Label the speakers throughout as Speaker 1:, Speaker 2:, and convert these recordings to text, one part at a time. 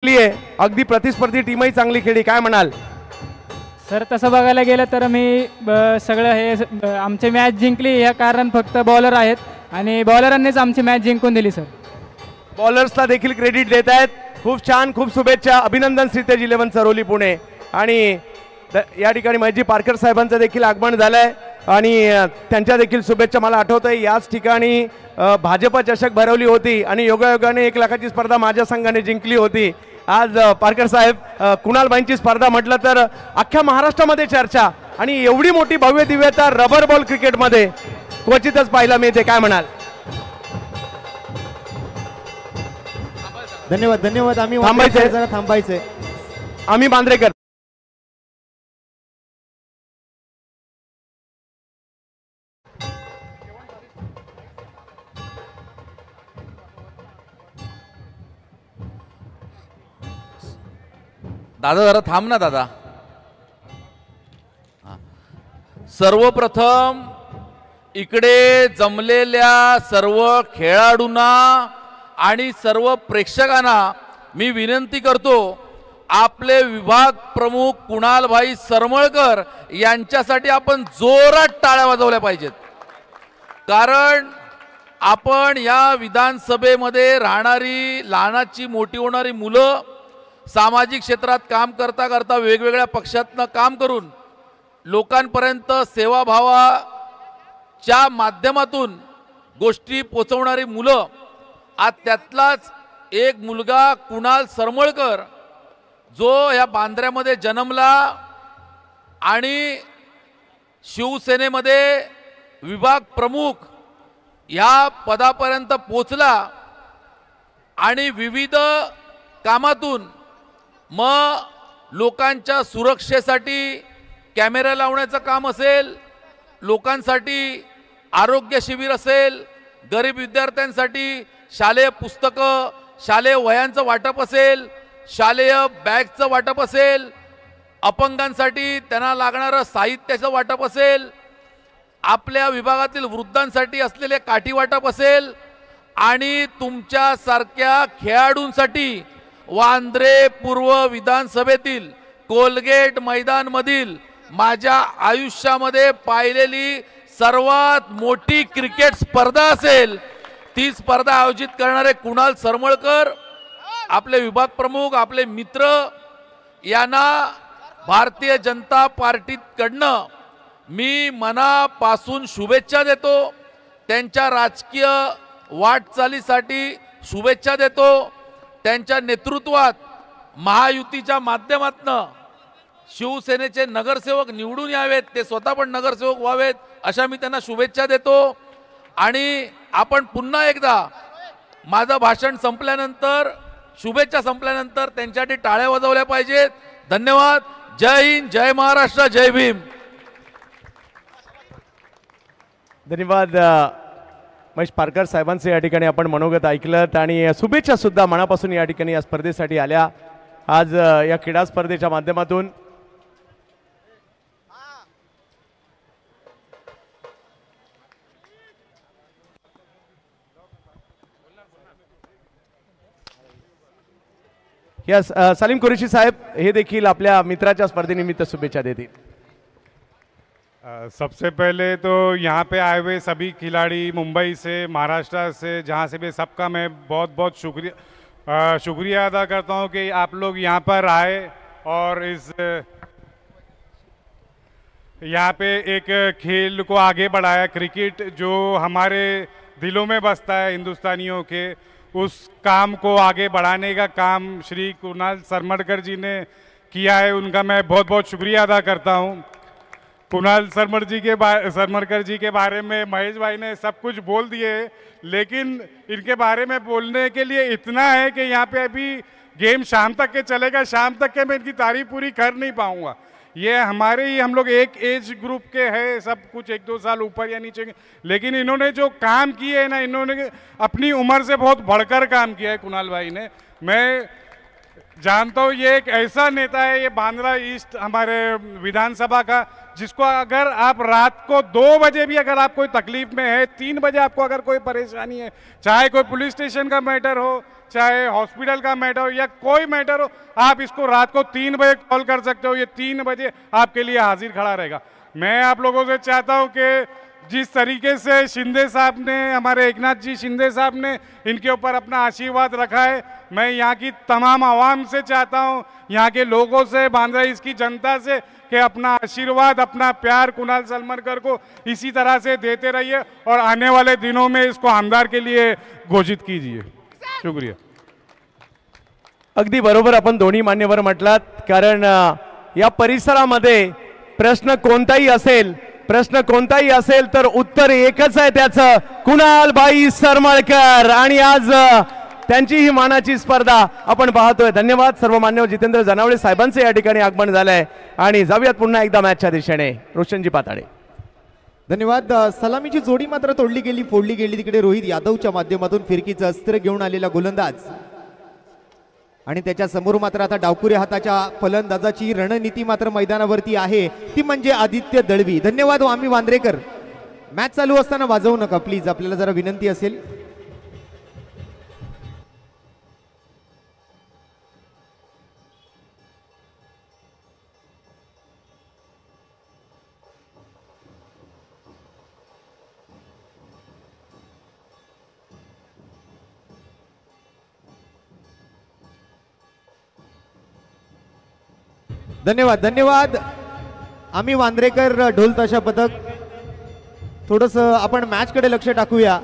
Speaker 1: आहे, अगदी प्रतिस्पर्धी टीमही चांगली खेळली, काय म्हणाल?
Speaker 2: सर तसं बघायला गेलं तर मी सगळं हे आमची मॅच जिंकली या कारण फक्त बॉलर आहेत आणि बॉलरांनीच आमची मॅच जिंकून दिली सर.
Speaker 1: बॉलर्सला देखील क्रेडिट देत आहेत. खूप छान, खूप शुभेच्छा, अभिनंदन श्रीतेज 11 चरोली पुणे. आणि या ठिकाणी महेशजी पारकर साहेबांचं देखील आगमन झालंय आणि त्यांच्या देखील शुभेच्छा. मला आठवतंय याच ठिकाणी भाजप चषक भरवली होती आणि योगायोगाने 1 लाखाची स्पर्धा माझ्या संघाने जिंकली होती. आज पारकर साहेब कुणालबाईंची स्पर्धा म्हटलं तर अख्ख्या महाराष्ट्रामध्ये चर्चा आणि एवढी मोठी भव्य दिव्यता रबर बॉल क्रिकेटमध्ये क्वचितच पाहायला मिळते, काय म्हणाल?
Speaker 3: धन्यवाद धन्यवाद. आम्ही थांबायचंय
Speaker 1: आम्ही बांद्रेकर.
Speaker 4: दादा जरा थांब ना दादा. सर्वप्रथम इकडे जमलेल्या सर्व खेळाडूंना आणि सर्व प्रेक्षकांना मी विनंती करतो, आपले विभाग प्रमुख कुणालभाई सरमळकर यांच्यासाठी आपण जोरात टाळ्या वाजवल्या पाहिजेत. कारण आपण या विधानसभेमध्ये राहणारी लहानाची मोठी होणारी मुलं सामाजिक क्षेत्रात काम करता करता वेगवेगळ्या पक्षातनं काम करून लोकांपर्यंत सेवाभावाच्या माध्यमातून गोष्टी पोचवणारी मुलं, आज त्यातलाच एक मुलगा कुणाल सरमळकर जो या बांद्र्यामध्ये जन्मला आणि शिवसेनेमध्ये विभाग प्रमुख या पदापर्यंत पोचला आणि विविध कामातून मग लोकांच्या सुरक्षेसाठी कॅमेरा लावण्याचं काम असेल, लोकांसाठी आरोग्य शिबिर असेल, गरीब विद्यार्थ्यांसाठी शालेय पुस्तकं, शालेय वह्यांचं वाटप असेल, शालेय बॅगचं वाटप असेल, अपंगांसाठी त्यांना लागणारं साहित्याचं वाटप असेल, आपल्या विभागातील वृद्धांसाठी असलेले काठी वाटप असेल आणि तुमच्यासारख्या खेळाडूंसाठी वांद्रे पूर्व विधानसभेतील कोलगेट मैदानमधील माझ्या आयुष्यामध्ये पाहिलेली सर्वात मोठी क्रिकेट स्पर्धा असेल, ती स्पर्धा आयोजित करणारे कुणाल सरमळकर आपले विभाग प्रमुख, आपले मित्र यांना भारतीय जनता पार्टीकडनं मी मनापासून शुभेच्छा देतो. त्यांच्या राजकीय वाटचालीसाठी शुभेच्छा देतो. त्यांच्या नेतृत्वात महायुतीच्या माध्यमातून शिवसेनेचे नगरसेवक निवडून यावेत, ते स्वतः पण नगरसेवक व्हावेत अशा मी त्यांना शुभेच्छा देतो. आणि आपण पुन्हा एकदा माझं भाषण संपल्यानंतर, शुभेच्छा संपल्यानंतर त्यांच्यासाठी टाळ्या वाजवल्या पाहिजेत. धन्यवाद. जय हिंद, जय महाराष्ट्र, जय भीम.
Speaker 1: धन्यवाद महेश पारकर साहेबांचे या ठिकाणी आपण मनोगत ऐकलं आणि शुभेच्छा सुद्धा मनापासून या ठिकाणी या स्पर्धेसाठी आल्या. आज या क्रीडा स्पर्धेच्या माध्यमातून यस सलीम कुरेशी साहेब हे देखील आपल्या मित्राच्या स्पर्धेनिमित्त शुभेच्छा देतील.
Speaker 5: सबसे पहले तो यहाँ पे आए हुए सभी खिलाड़ी मुंबई से, महाराष्ट्र से, जहाँ से भी, सबका मैं बहुत बहुत शुक्रिया अदा करता हूँ कि आप लोग यहाँ पर आए और इस यहाँ पे एक खेल को आगे बढ़ाया. क्रिकेट जो हमारे दिलों में बसता है हिंदुस्तानियों के, उस काम को आगे बढ़ाने का काम श्री कुणाल सरमळकर जी ने किया है. उनका मैं बहुत बहुत शुक्रिया अदा करता हूँ. कुणाल सरमळकर जी के बारे में महेश भाई ने सब कुछ बोल दिए, लेकिन इनके बारे में बोलने के लिए इतना है कि यहाँ पे अभी गेम शाम तक के चलेगा. शाम तक के मैं इनकी तारीफ पूरी कर नहीं पाऊँगा. ये हमारे ही, हम लोग एक एज ग्रुप के हैं, सब कुछ 1-2 साल ऊपर या नीचे, लेकिन इन्होंने जो काम किए है ना, इन्होंने अपनी उम्र से बहुत बढ़कर काम किया है. कुणाल भाई ने, मैं जानता हूँ ये एक ऐसा नेता है, ये बांद्रा ईस्ट हमारे विधानसभा का, जिसको अगर आप रात को 2 बजे भी अगर आप कोई तकलीफ में है, 3 बजे आपको अगर कोई परेशानी है, चाहे कोई पुलिस स्टेशन का मैटर हो, चाहे हॉस्पिटल का मैटर हो या कोई मैटर हो, आप इसको रात को 3 बजे कॉल कर सकते हो। ये 3 बजे आपके लिए हाजिर खड़ा रहेगा। मैं आप लोगों से चाहता हूं कि जिस तरीके से शिंदे साहब ने, हमारे एकनाथ जी शिंदे साहब ने इनके ऊपर अपना आशीर्वाद रखा है, मैं यहाँ की तमाम आवाम से चाहता हूँ, यहाँ के लोगों से, बांद्रा इसकी जनता से, कि अपना आशीर्वाद, अपना प्यार कुणाल सलमरकर को इसी तरह से देते रहिए और आने वाले दिनों में इसको आमदार के लिए घोषित कीजिए। शुक्रिया।
Speaker 1: अगदी बरोबर आपण दोन्ही मान्यवर म्हटलात, कारण या परिसरामध्ये प्रश्न कोणताही असेल तर उत्तर एकच आहे त्याचं, कुणालबाई सरमळकर, आणि आज त्यांची ही मानाची स्पर्धा आपण पाहतोय। धन्यवाद सर्व मान्यवर। जितेंद्र जनावळे साहेबांचे या ठिकाणी आगमन झालंय आणि जाऊयात पुन्हा एकदा मॅचच्या दिशेने। रोशनजी पाताडे,
Speaker 3: धन्यवाद। सलामीची जोडी मात्र फोडली गेली तिकडे रोहित यादवच्या माध्यमातून फिरकीचं अस्त्र घेऊन आलेला गोलंदाज, आणि त्याच्या समोर मात्र आता डावकुरे हाताच्या फलंदाजाची रणनीती मात्र मैदानावरती आहे, ती म्हणजे आदित्य दळवी। धन्यवाद आम्ही वांद्रेकर। मॅच चालू असताना वाजवू नका प्लीज, आपल्याला जरा विनंती असेल। धन्यवाद आम्ही वांद्रेकर। ढोल ताशा पथक, थोडस आपण मॅच कडे लक्ष टाकूया।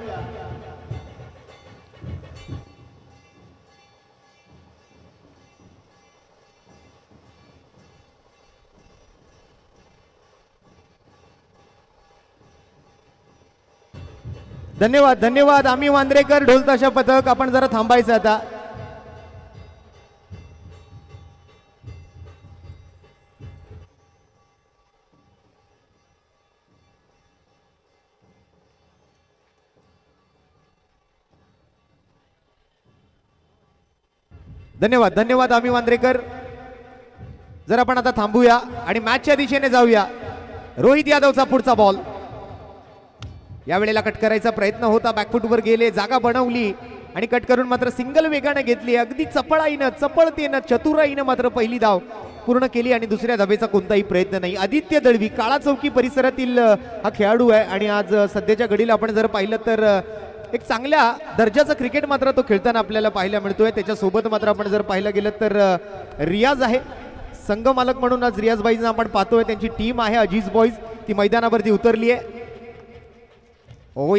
Speaker 3: धन्यवाद आम्ही वांद्रेकर। ढोल ताशा पथक, आपण जरा थांबायचं आता। धन्यवाद आम्ही वांद्रेकर। जर आपण आता थांबूया आणि मॅचच्या दिशेने जाऊया। रोहित यादवचा पुढचा बॉल, यावेळेला कट करायचा प्रयत्न होता, बॅकफुटवर गेले, जागा बनवली आणि कट करून मात्र सिंगल वेगाने घेतली। अगदी चपळतेनं चतुराईनं मात्र पहिली धाव पूर्ण केली आणि दुसऱ्या धावेचा कोणताही प्रयत्न नाही। आदित्य दळवी काळा चौकी परिसरातील हा खेळाडू आहे आणि आज सध्याच्या घडीला आपण जर पाहिलं तर एक चांगल्या दर्जाचं क्रिकेट मात्र तो खेळताना आपल्याला पाहायला मिळतोय। त्याच्यासोबत मात्र आपण जर पाहायला गेलं तर रियाज आहे, संघ मालक म्हणून आज रियाज बाईंना आपण पाहतोय। त्यांची टीम आहे अजीज बॉईज, ती मैदानावरती उतरली आहे।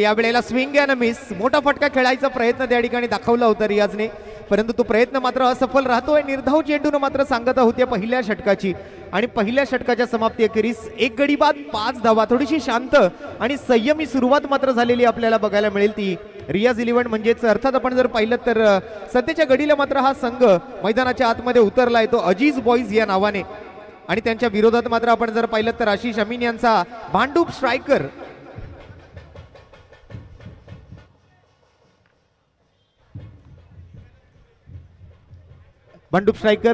Speaker 3: यावेळेला स्विंग अँड मिस, मोठा फटका खेळायचा प्रयत्न त्या ठिकाणी दाखवला होता रियाजने, परंतु तो प्रयत्न मात्र असफल राहतोय। निर्धाव चेंडून मात्र सांगता होती पहिल्या षटकाची, आणि पहिल्या षटकाच्या समाप्ती अखेरीस 1 गडी बाद 5 धावा। थोडीशी शांत आणि संयमी सुरुवात मात्र झालेली आपल्याला बघायला मिळेल ती रियाज 11 म्हणजेच। अर्थात आपण जर पाहिलं तर सध्याच्या घडीला मात्र हा संघ मैदानाच्या आतमध्ये उतरला आहे तो अजीज बॉईज या नावाने, आणि त्यांच्या विरोधात मात्र आपण जर पाहिलं तर आशिष अमीन यांचा भांडूप स्ट्रायकर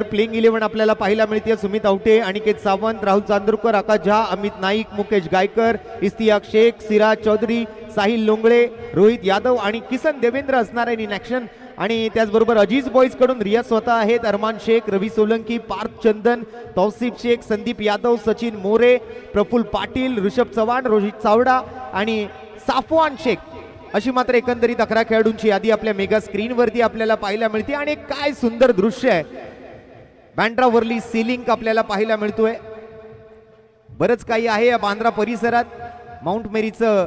Speaker 3: प्लेइंग 11 आपल्याला पाहायला मिळते। सुमित आवटे, अनिकेत सावंत, राहुल चांदूरकर, आकाश झा, अमित नाईक, मुकेश गायकर, इस्तियाक शेख, सिराज चौधरी, साहिल लोंगळे, रोहित यादव आणि किसन देवेंद्र असणार आहे इन ॲक्शन। आणि त्याचबरोबर अजीज बॉईज कडून रियाज स्वतः आहेत, अरमान शेख, रवी सोलंकी, पार्थ चंदन, तौसिफ शेख, संदीप यादव, सचिन मोरे, प्रफुल्ल पाटील, ऋषभ चव्हाण, रोहित चावडा आणि साफवान शेख, अशी मात्र एकंदरीत 11 खेळाडूंची यादी आपल्या मेगा स्क्रीनवरती आपल्याला पाहायला मिळते। आणि काय सुंदर दृश्य आहे, बँड्रा वर्ली सीलिंग आपल्याला पाहायला मिळतोय। बरंच काही आहे या बांद्रा परिसरात, माउंट मेरीचं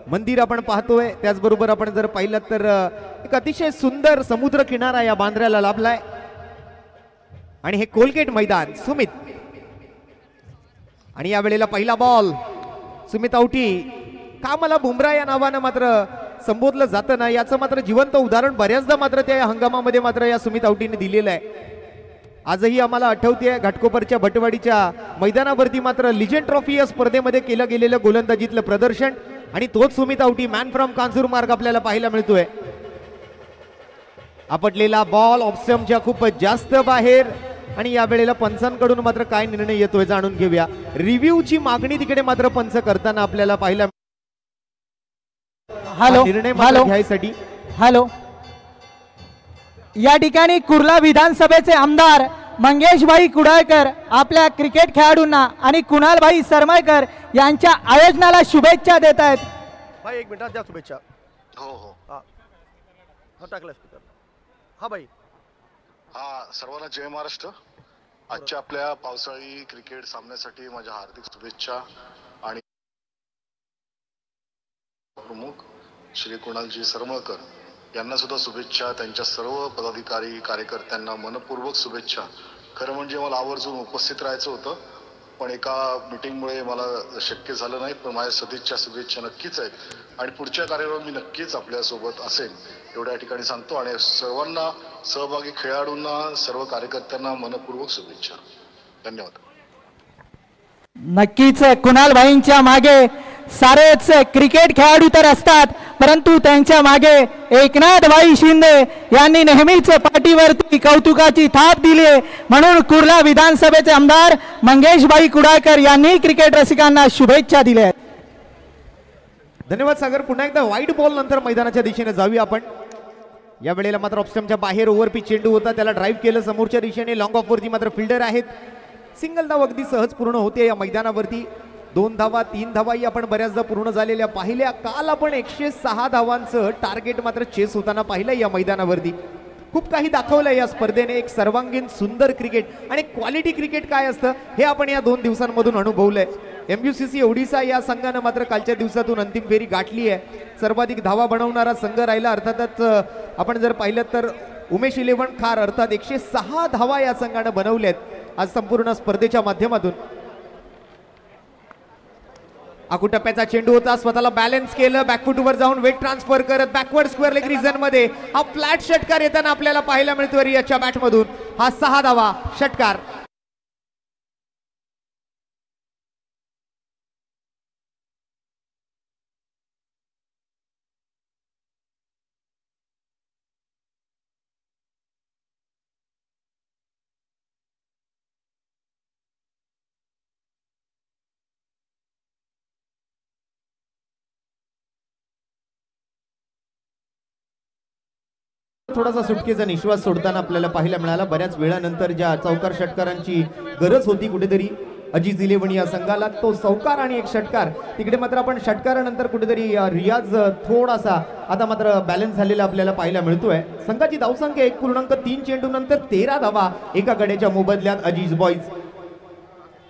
Speaker 3: मंदिर आपण पाहतोय। त्याचबरोबर आपण जर पाहिलं तर एक अतिशय सुंदर समुद्र किनारा या बांद्र्याला लाभलाय, आणि हे कोलगेट मैदान। सुमित, आणि यावेळेला पहिला बॉल सुमित आवटी, का मला बुमरा या नावानं मात्र संबोधलं जातं ना, याचं मात्र जिवंत उदाहरण बऱ्याचदा मात्र त्या हंगामामध्ये मात्र या सुमित आवटीने दिलेलं आहे। आजही आम्हाला आठवते घाटकोपरच्या भटवाडीच्या मैदानावरती मात्र लिजेंड ट्रॉफी या स्पर्धेमध्ये केलं गेलेलं गोलंदाजीतलं प्रदर्शन, आणि तोच सुमित आवटी मॅन फ्रॉम कांजूर मार्ग आपल्याला पाहायला मिळतोय। आपटलेला बॉल ऑप्शनच्या खूप जास्त बाहेर, आणि यावेळेला पंचांकडून मात्र काय निर्णय येतोय जाणून घेऊया। रिव्ह्यूची मागणी तिकडे मात्र पंच करताना आपल्याला पाहायला निर्णय घ्यायसाठी
Speaker 6: या ठिकाणी कुर्ला विधानसभेचे आमदार मंगेशभाई कुडाळकर आपल्या क्रिकेट खेळाडूंना आणि कुणालभाई सरमळकर यांच्या आयोजनाला शुभेच्छा देत आहेत.
Speaker 7: भाई एक मिनिट द्या शुभेच्छा.
Speaker 8: हो हो
Speaker 7: हा टाकला स्पीकर. हा भाई.
Speaker 8: हा सर्वांना जय महाराष्ट्र. आजच्या आपल्या पावसाळी क्रिकेट सामन्यासाठी माझ्या हार्दिक शुभेच्छा आणि प्रमुख श्री कुणालजी सरमळकर यांना सुद्धा शुभेच्छा. त्यांच्या सर्व पदाधिकारी कार्यकर्त्यांना मनपूर्वक शुभेच्छा. खरं म्हणजे मला आवर्जून उपस्थित राहायचं होतं पण एका मीटिंगमुळे मला शक्य झालं नाही. पण माझ्या सदिच्छा शुभेच्छा नक्कीच आहेत आणि पुढच्या कार्यावर मी नक्कीच आपल्यासोबत असेन एवढ्या ठिकाणी सांगतो. आणि सर्वांना सहभागी खेळाडूंना सर्व कार्यकर्त्यांना मनपूर्वक शुभेच्छा. धन्यवाद.
Speaker 6: नक्कीच कुणालभाईंच्या मागे सारेच क्रिकेट खेळाडू तर असतात परंतु त्यांच्या मागे एकनाथभाई शिंदे यांनी नेहमीच पाठीवरती कौतुकाची थाप दिली म्हणून कुर्ला विधानसभेचे आमदार मंगेशभाई कुडाळकर यांनी क्रिकेट रसिकांना शुभेच्छा दिल्या आहेत.
Speaker 3: धन्यवाद सागर. पुन्हा एकदा वाईड बॉल नंतर मैदानाच्या दिशेने जाऊया आपण. या वेळेला मात्र ऑफस्टम्पच्या बाहेर ओव्हरपिच चेंडू होता त्याला ड्राईव्ह केलं समोरच्या दिशेने. लॉंग ऑफ वरती मात्र फिल्डर आहेत. सिंगल धाव अगदी सहज पूर्ण होते या मैदानावरती. 2 धावा 3 धावाही आपण बऱ्याचदा पूर्ण झालेल्या पाहिल्या. काल आपण 106 धावांचं टार्गेट मात्र चेस होताना पाहिलं या मैदानावरती. खूप काही दाखवलं या स्पर्धेने. एक सर्वांगीण सुंदर क्रिकेट आणि क्वालिटी क्रिकेट काय असतं हे आपण या 2 दिवसांमधून अनुभवलंय. MUCC ओडिसा या संघानं मात्र कालच्या दिवसातून अंतिम फेरी गाठली आहे. सर्वाधिक धावा बनवणारा संघ राहिला. अर्थातच आपण जर पाहिलं तर उमेश 11 खार अर्थात 106 धावा या संघानं बनवल्यात आज संपूर्ण स्पर्धेच्या माध्यमातून. आकुटप्प्याचा चेंडू होता. स्वतःला बॅलन्स केलं. बॅकफुटवर जाऊन वेट ट्रान्सफर करत बॅकवर्ड स्क्वेअर लेग रिजन मध्ये हा फ्लॅट षटकार येताना आपल्याला पाहायला मिळतो रियाजच्या बॅट मधून. हा 6 धावा षटकार. थोडासा सुटकेचा निश्वास सोडताना आपल्याला पाहायला मिळाला. बऱ्याच वेळानंतर ज्या चौकार षटकारांची गरज होती कुठेतरी अजीज 11 या संघाला तो चौकार आणि एक षटकार. तिकडे मात्र आपण षटकारानंतर कुठेतरी रियाज थोडासा आता मात्र बॅलन्स झालेला आपल्याला पाहायला मिळतोय. संघाची धावसंख्या 1.3 चेंडू नंतर 13 धावा एका गड्याच्या मोबदल्यात अजीज बॉईज.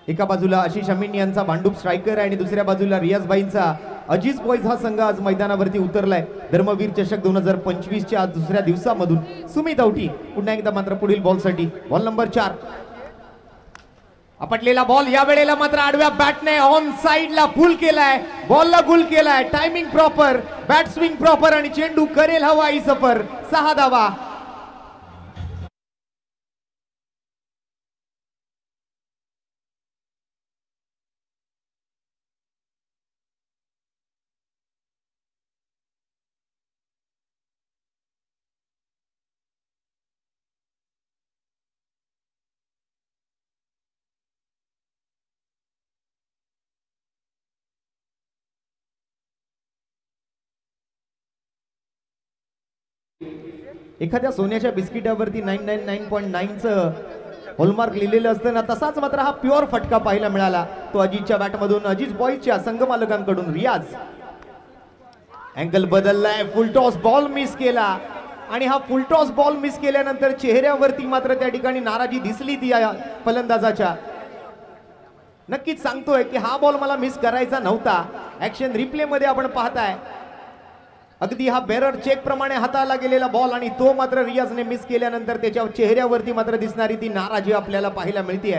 Speaker 3: एका बाजूला आशिष अमीन यांचा भांडूप स्ट्रायकर आणि दुसऱ्या बाजूला रियाजबाईंचा अजीज बॉईज हा संघ आज मैदानावरती उतरलाय. धर्मवीर चषक 2025च्या आज दुसऱ्या दिवसामधून सुमित औटी पुन्हा एकदा मात्र पुढील बॉलसाठी. बॉल नंबर 4 आपटलेला बॉल. या वेळेला मात्र आडव्या बॅटने ऑन साइडला पुल केलाय. बॉलला गुल केलाय. Timing proper, bat swing proper आणि चेंडू करेल हवाई सफर. 6 धावा. एखाद्या सोन्याच्या बिस्किटावरती 999.9चं हॉलमार्क लिहिलेलं असतं ना तसाच मात्र हा प्युअर फटका पाहायला मिळाला तो अजीजच्या बॅटमधून. अजीज बॉईजच्या संघमालकांकडून. रियाज अँगल बदललाय. फुल टॉस बॉल मिस केला आणि हा फुल टॉस बॉल मिस केल्यानंतर चेहऱ्यावरती मात्र त्या ठिकाणी नाराजी दिसली ती फलंदाजाच्या. नक्कीच सांगतोय की हा बॉल मला मिस करायचा नव्हता. ऍक्शन रिप्ले मध्ये आपण पाहताय अगदी हा बेरर चेक प्रमाणे हाताला गेलेला बॉल आणि तो मात्र रियाजने मिस केल्यानंतर त्याच्या चेहऱ्यावरती मात्र दिसणारी ती नाराजी आपल्याला पाहायला मिळते.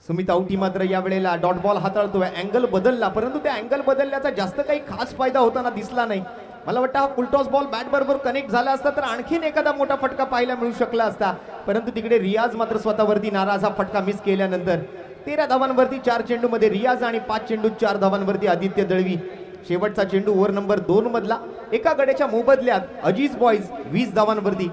Speaker 3: सुमित औटी मात्र या वेळेला डॉट बॉल हाताळतोय. अँगल बदलला परंतु त्या अँगल बदलल्याचा जास्त काही खास फायदा होताना दिसला नाही. मला वाटतं हा फुलटॉस बॉल बॅट बरोबर कनेक्ट झाला असता तर आणखीन एखादा मोठा फटका पाहायला मिळू शकला असता. परंतु तिकडे रियाज मात्र स्वतःवरती नाराज. हा फटका मिस केल्यानंतर 13 धावांवरती 4 चेंडू मध्ये रियाज आणि 5 चेंडू 4 धावांवरती आदित्य दळवी. शेवटचा चेंडू ओव्हर नंबर 2 मधला. एका गड्याच्या मोबदल्यात अजीज बॉईज 20 धावांवरती.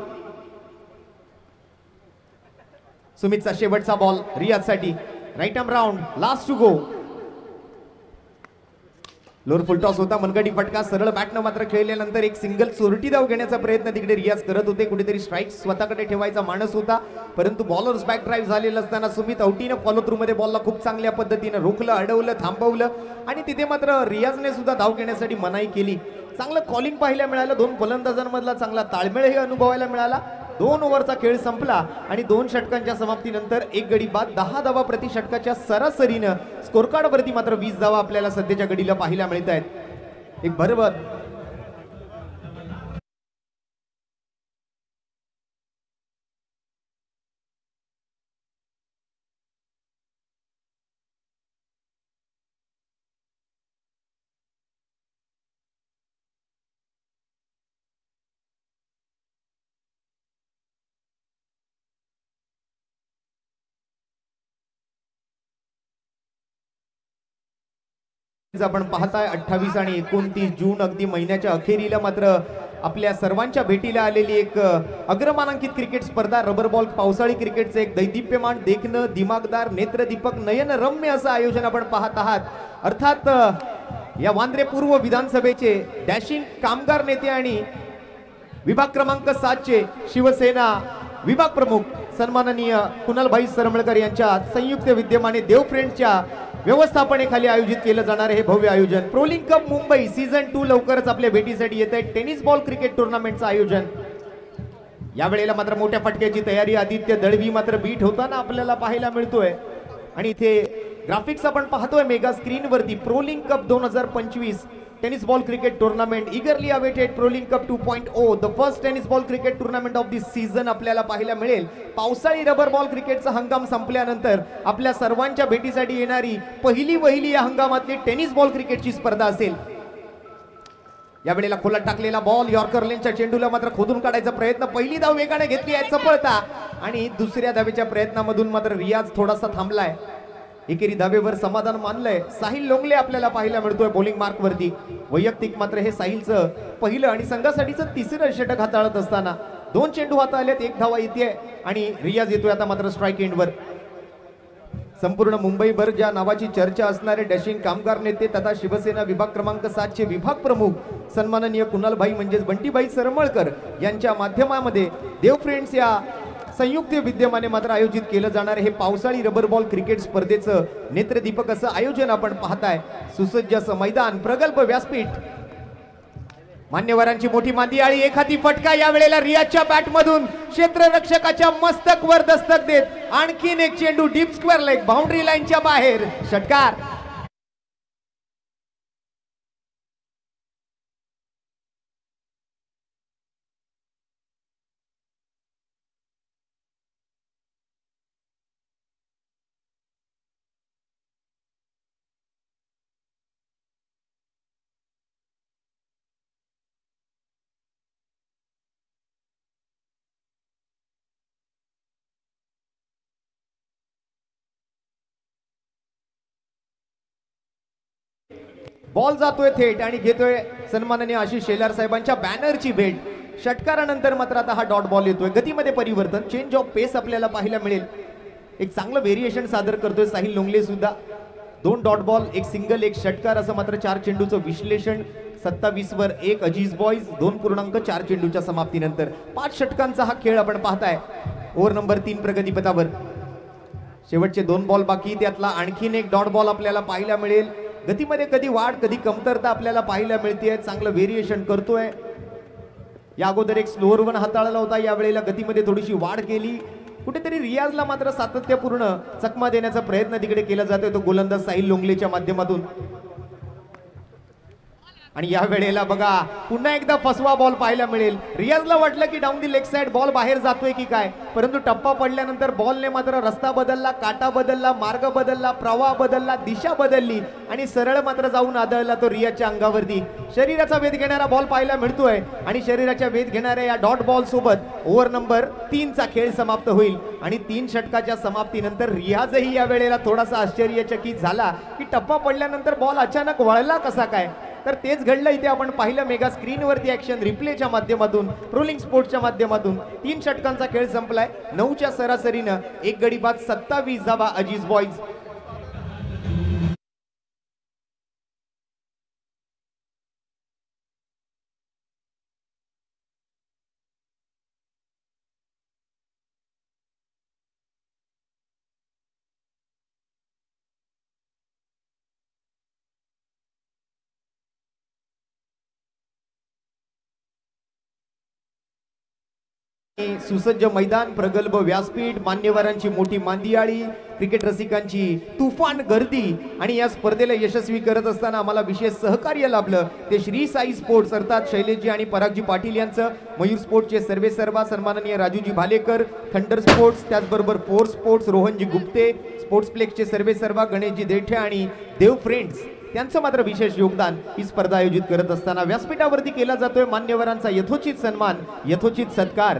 Speaker 3: सुमितचा शेवटचा बॉल रियाजसाठी. Right arm round last to go. Lower full toss होता, मनगटी फटका, सरळ बॅटनं मात्र खेळल्यानंतर एक सिंगल चोरटी धाव घेण्याचा प्रयत्न तिकडे रियाज करत होते. कुठेतरी स्ट्राईक स्वतःकडे ठेवायचा मानस होता, परंतु बॉलर्स बॅक ड्राईव्ह झालेलं असताना सुमित औटीनं फॉलो थ्रू मध्ये बॉलला खूप चांगल्या पद्धतीनं रोखलं, अडवलं, थांबवलं आणि तिथे मात्र रियाजने सुद्धा धाव घेण्यासाठी मनाई केली. चांगलं कॉलिंग पाहायला मिळालं, दोन फलंदाजांमधला चांगला ताळमेळही अनुभवायला मिळाला. 2 ओव्हरचा खेळ संपला आणि 2 षटकांच्या समाप्तीनंतर 1 गडी बाद 10 धावा प्रति षटकाच्या सरासरीनं स्कोर कार्ड वरती मात्र 20 धावा आपल्याला सध्याच्या घडीला पाहायला मिळत आहेत. एक बरोबर आपण पाहताय 28 आणि 29 जून अगदी महिन्याच्या अखेरीला मात्र आपल्या सर्वांच्या भेटीला आलेली एक अग्रमानांकित क्रिकेट स्पर्धा रबर बॉल पावसाळी क्रिकेटचे एक दैदिप्यमान, देखणं, दिमागदार, नेत्रदीपक, नयनरम्य असं आयोजन आपण पाहत आहात. अर्थात या वांद्रे पूर्व विधानसभेचे डॅशिंग कामगार नेते आणि विभाग क्रमांक 7 चे शिवसेना विभाग प्रमुख सन्माननीय कुणालभाई सरमळकर यांच्या संयुक्त विद्यमाने देव फ्रेंड्सच्या व्यवस्थापनेखाली आयोजित केलं जाणार हे भव्य आयोजन. प्रोलिंग कप मुंबई सीझन 2 लवकरच आपल्या भेटीसाठी येत आहे. टेनिस बॉल क्रिकेट टुर्नामेंटचं आयोजन. यावेळेला मात्र मोठ्या फटक्याची तयारी आदित्य दळवी मात्र बीट होताना आपल्याला पाहायला मिळतोय आणि इथे ग्राफिक्स आपण पाहतोय मेगा स्क्रीन वरती. Proling cup 2025 tennis ball cricket tournament, eagerly awaited Proling cup 2.0, the first tennis ball cricket tournament of this season आपल्याला पाहायला मिळेल. पावसाळी रबर बॉल क्रिकेटचा हंगाम संपल्यानंतर आपल्या सर्वांच्या भेटीसाठी येणारी पहिली या हंगामातली टेनिस बॉल क्रिकेटची स्पर्धा असेल. यावेळेला खोलात टाकलेला बॉल यॉर्कर लेनच्या चेंडूला मात्र खोदून काढायचा प्रयत्न, पहिली धाव वेगाने घेतली आहे चपळता आणि दुसऱ्या धावेच्या प्रयत्नामधून मात्र रियाज थोडासा थांबलाय. एकेरी धावेवर समाधान मानलंय. साहिल लोंगले आपल्याला पाहायला मिळतोय बॉलिंग मार्क वरती. वैयक्तिक मात्र हे साहिलचं पहिलं आणि संघासाठीचं तिसरं षटक हाताळत असताना 2 चेंडू हाता आलेत, 1 धावा येते आणि रियाज येतोय आता मात्र स्ट्राईक एंडवर. संपूर्ण मुंबईभर ज्या नावाची चर्चा असणारे डॅशिंग कामगार नेते तथा शिवसेना विभाग क्रमांक 7 चे विभाग प्रमुख सन्माननीय कुणालभाई म्हणजेच बंटीभाई सरमळकर यांच्या माध्यमामध्ये देव फ्रेंड्स या संयुक्त विद्यमाने मात्र आयोजित केलं जाणार हे पावसाळी रबर बॉल क्रिकेट स्पर्धेचं नेत्रदीपक असं आयोजन आपण पाहताय. सुसज्ज असं मैदान, प्रगल्भ व्यासपीठ, मान्यवरांची मोठी मांदियाळी, एक हाती फटका. यावेळेला रियाजच्या बॅटमधून क्षेत्ररक्षकाच्या मस्तकवर दस्तक देत आणखीन एक चेंडू डीप स्क्वेअर लेग बाउंड्री लाईनच्या बाहेर. षटकार. बॉल जातोय थेट आणि घेतोय सन्माननीय आशिष शेलार साहेबांच्या बॅनरची भेट. षटकारानंतर मात्र आता हा डॉट बॉल येतोय. गतीमध्ये परिवर्तन, चेंज ऑफ पेस आपल्याला पाहायला मिळेल. एक चांगलं व्हेरिएशन सादर करतोय साहिल लोंगले सुद्धा. 2 डॉट बॉल, 1 सिंगल, 1 षटकार असं मात्र 4 चेंडूचं विश्लेषण. 27 वर 1 अजीज बॉईज, 2.4 चेंडूच्या समाप्तीनंतर 5 षटकांचा हा खेळ आपण पाहताय. ओव्हर नंबर 3 प्रगतीपथावर. शेवटचे 2 बॉल बाकी, त्यातला आणखीन एक डॉट बॉल आपल्याला पाहायला मिळेल. गतीमध्ये कधी वाढ कधी कमतरता आपल्याला पाहायला मिळते. चांगलं व्हेरिएशन करतोय. या अगोदर एक स्लोअर वन हाताळला होता, यावेळेला गतीमध्ये थोडीशी वाढ केली. कुठेतरी रियाजला मात्र सातत्यपूर्ण चकमा देण्याचा प्रयत्न तिकडे केला जातोय तो गोलंदाज साहिल लोंगलेच्या माध्यमातून. आणि या वेळेला बघा पुन्हा एकदा फसवा बॉल पाहायला मिळेल. रियाजला वाटलं की down the leg side ball बाहेर जातोय की काय, परंतु टप्पा पडल्यानंतर बॉलने मात्र रस्ता बदलला, काटा बदलला, मार्ग बदलला, प्रवाह बदलला, दिशा बदलली आणि सरळ मात्र जाऊन आदळला तो रियाजच्या अंगावरती. शरीराचा वेध घेणारा बॉल पाहायला मिळतोय आणि शरीराच्या वेध घेणाऱ्या या डॉट बॉल सोबत ओव्हर नंबर 3 चा खेळ समाप्त होईल. आणि 3 षटकाच्या समाप्तीनंतर रियाजही या वेळेला थोडासा आश्चर्यचकित झाला की टप्पा पडल्यानंतर बॉल अचानक वळला कसा काय. तर तेच घडलं इथे आपण पाहिलं मेगा स्क्रीनवरती ॲक्शन रिप्लेच्या माध्यमातून, रोलिंग स्पोर्ट्सच्या माध्यमातून. 3 षटकांचा खेळ संपलाय. 9च्या सरासरीनं 1 गडी बाद 27 धावा अजीज बॉईज. सुसज्ज मैदान, प्रगल्भ व्यासपीठ, मान्यवरांची मोठी मांदियाळी, क्रिकेट रसिकांची तुफान गर्दी आणि या स्पर्धेला यशस्वी करत असताना आम्हाला विशेष सहकार्य लाभलं ते श्री साई स्पोर्ट्स अर्थात शैलेशजी आणि परागजी पाटील यांचं, मयूर स्पोर्ट्सचे सर्वे सर्वा सन्माननीय राजूजी भालेकर, थंडर स्पोर्ट्स, त्याचबरोबर four sports Rohanji Gupte, sports प्लेक्सचे सर्वे सर्वा गणेशजी देठे आणि देव फ्रेंड्स त्यांचं मात्र विशेष योगदान ही स्पर्धा आयोजित करत असताना व्यासपीठावरती केला जातोय मान्यवरांचा यथोचित सन्मान, यथोचित सत्कार.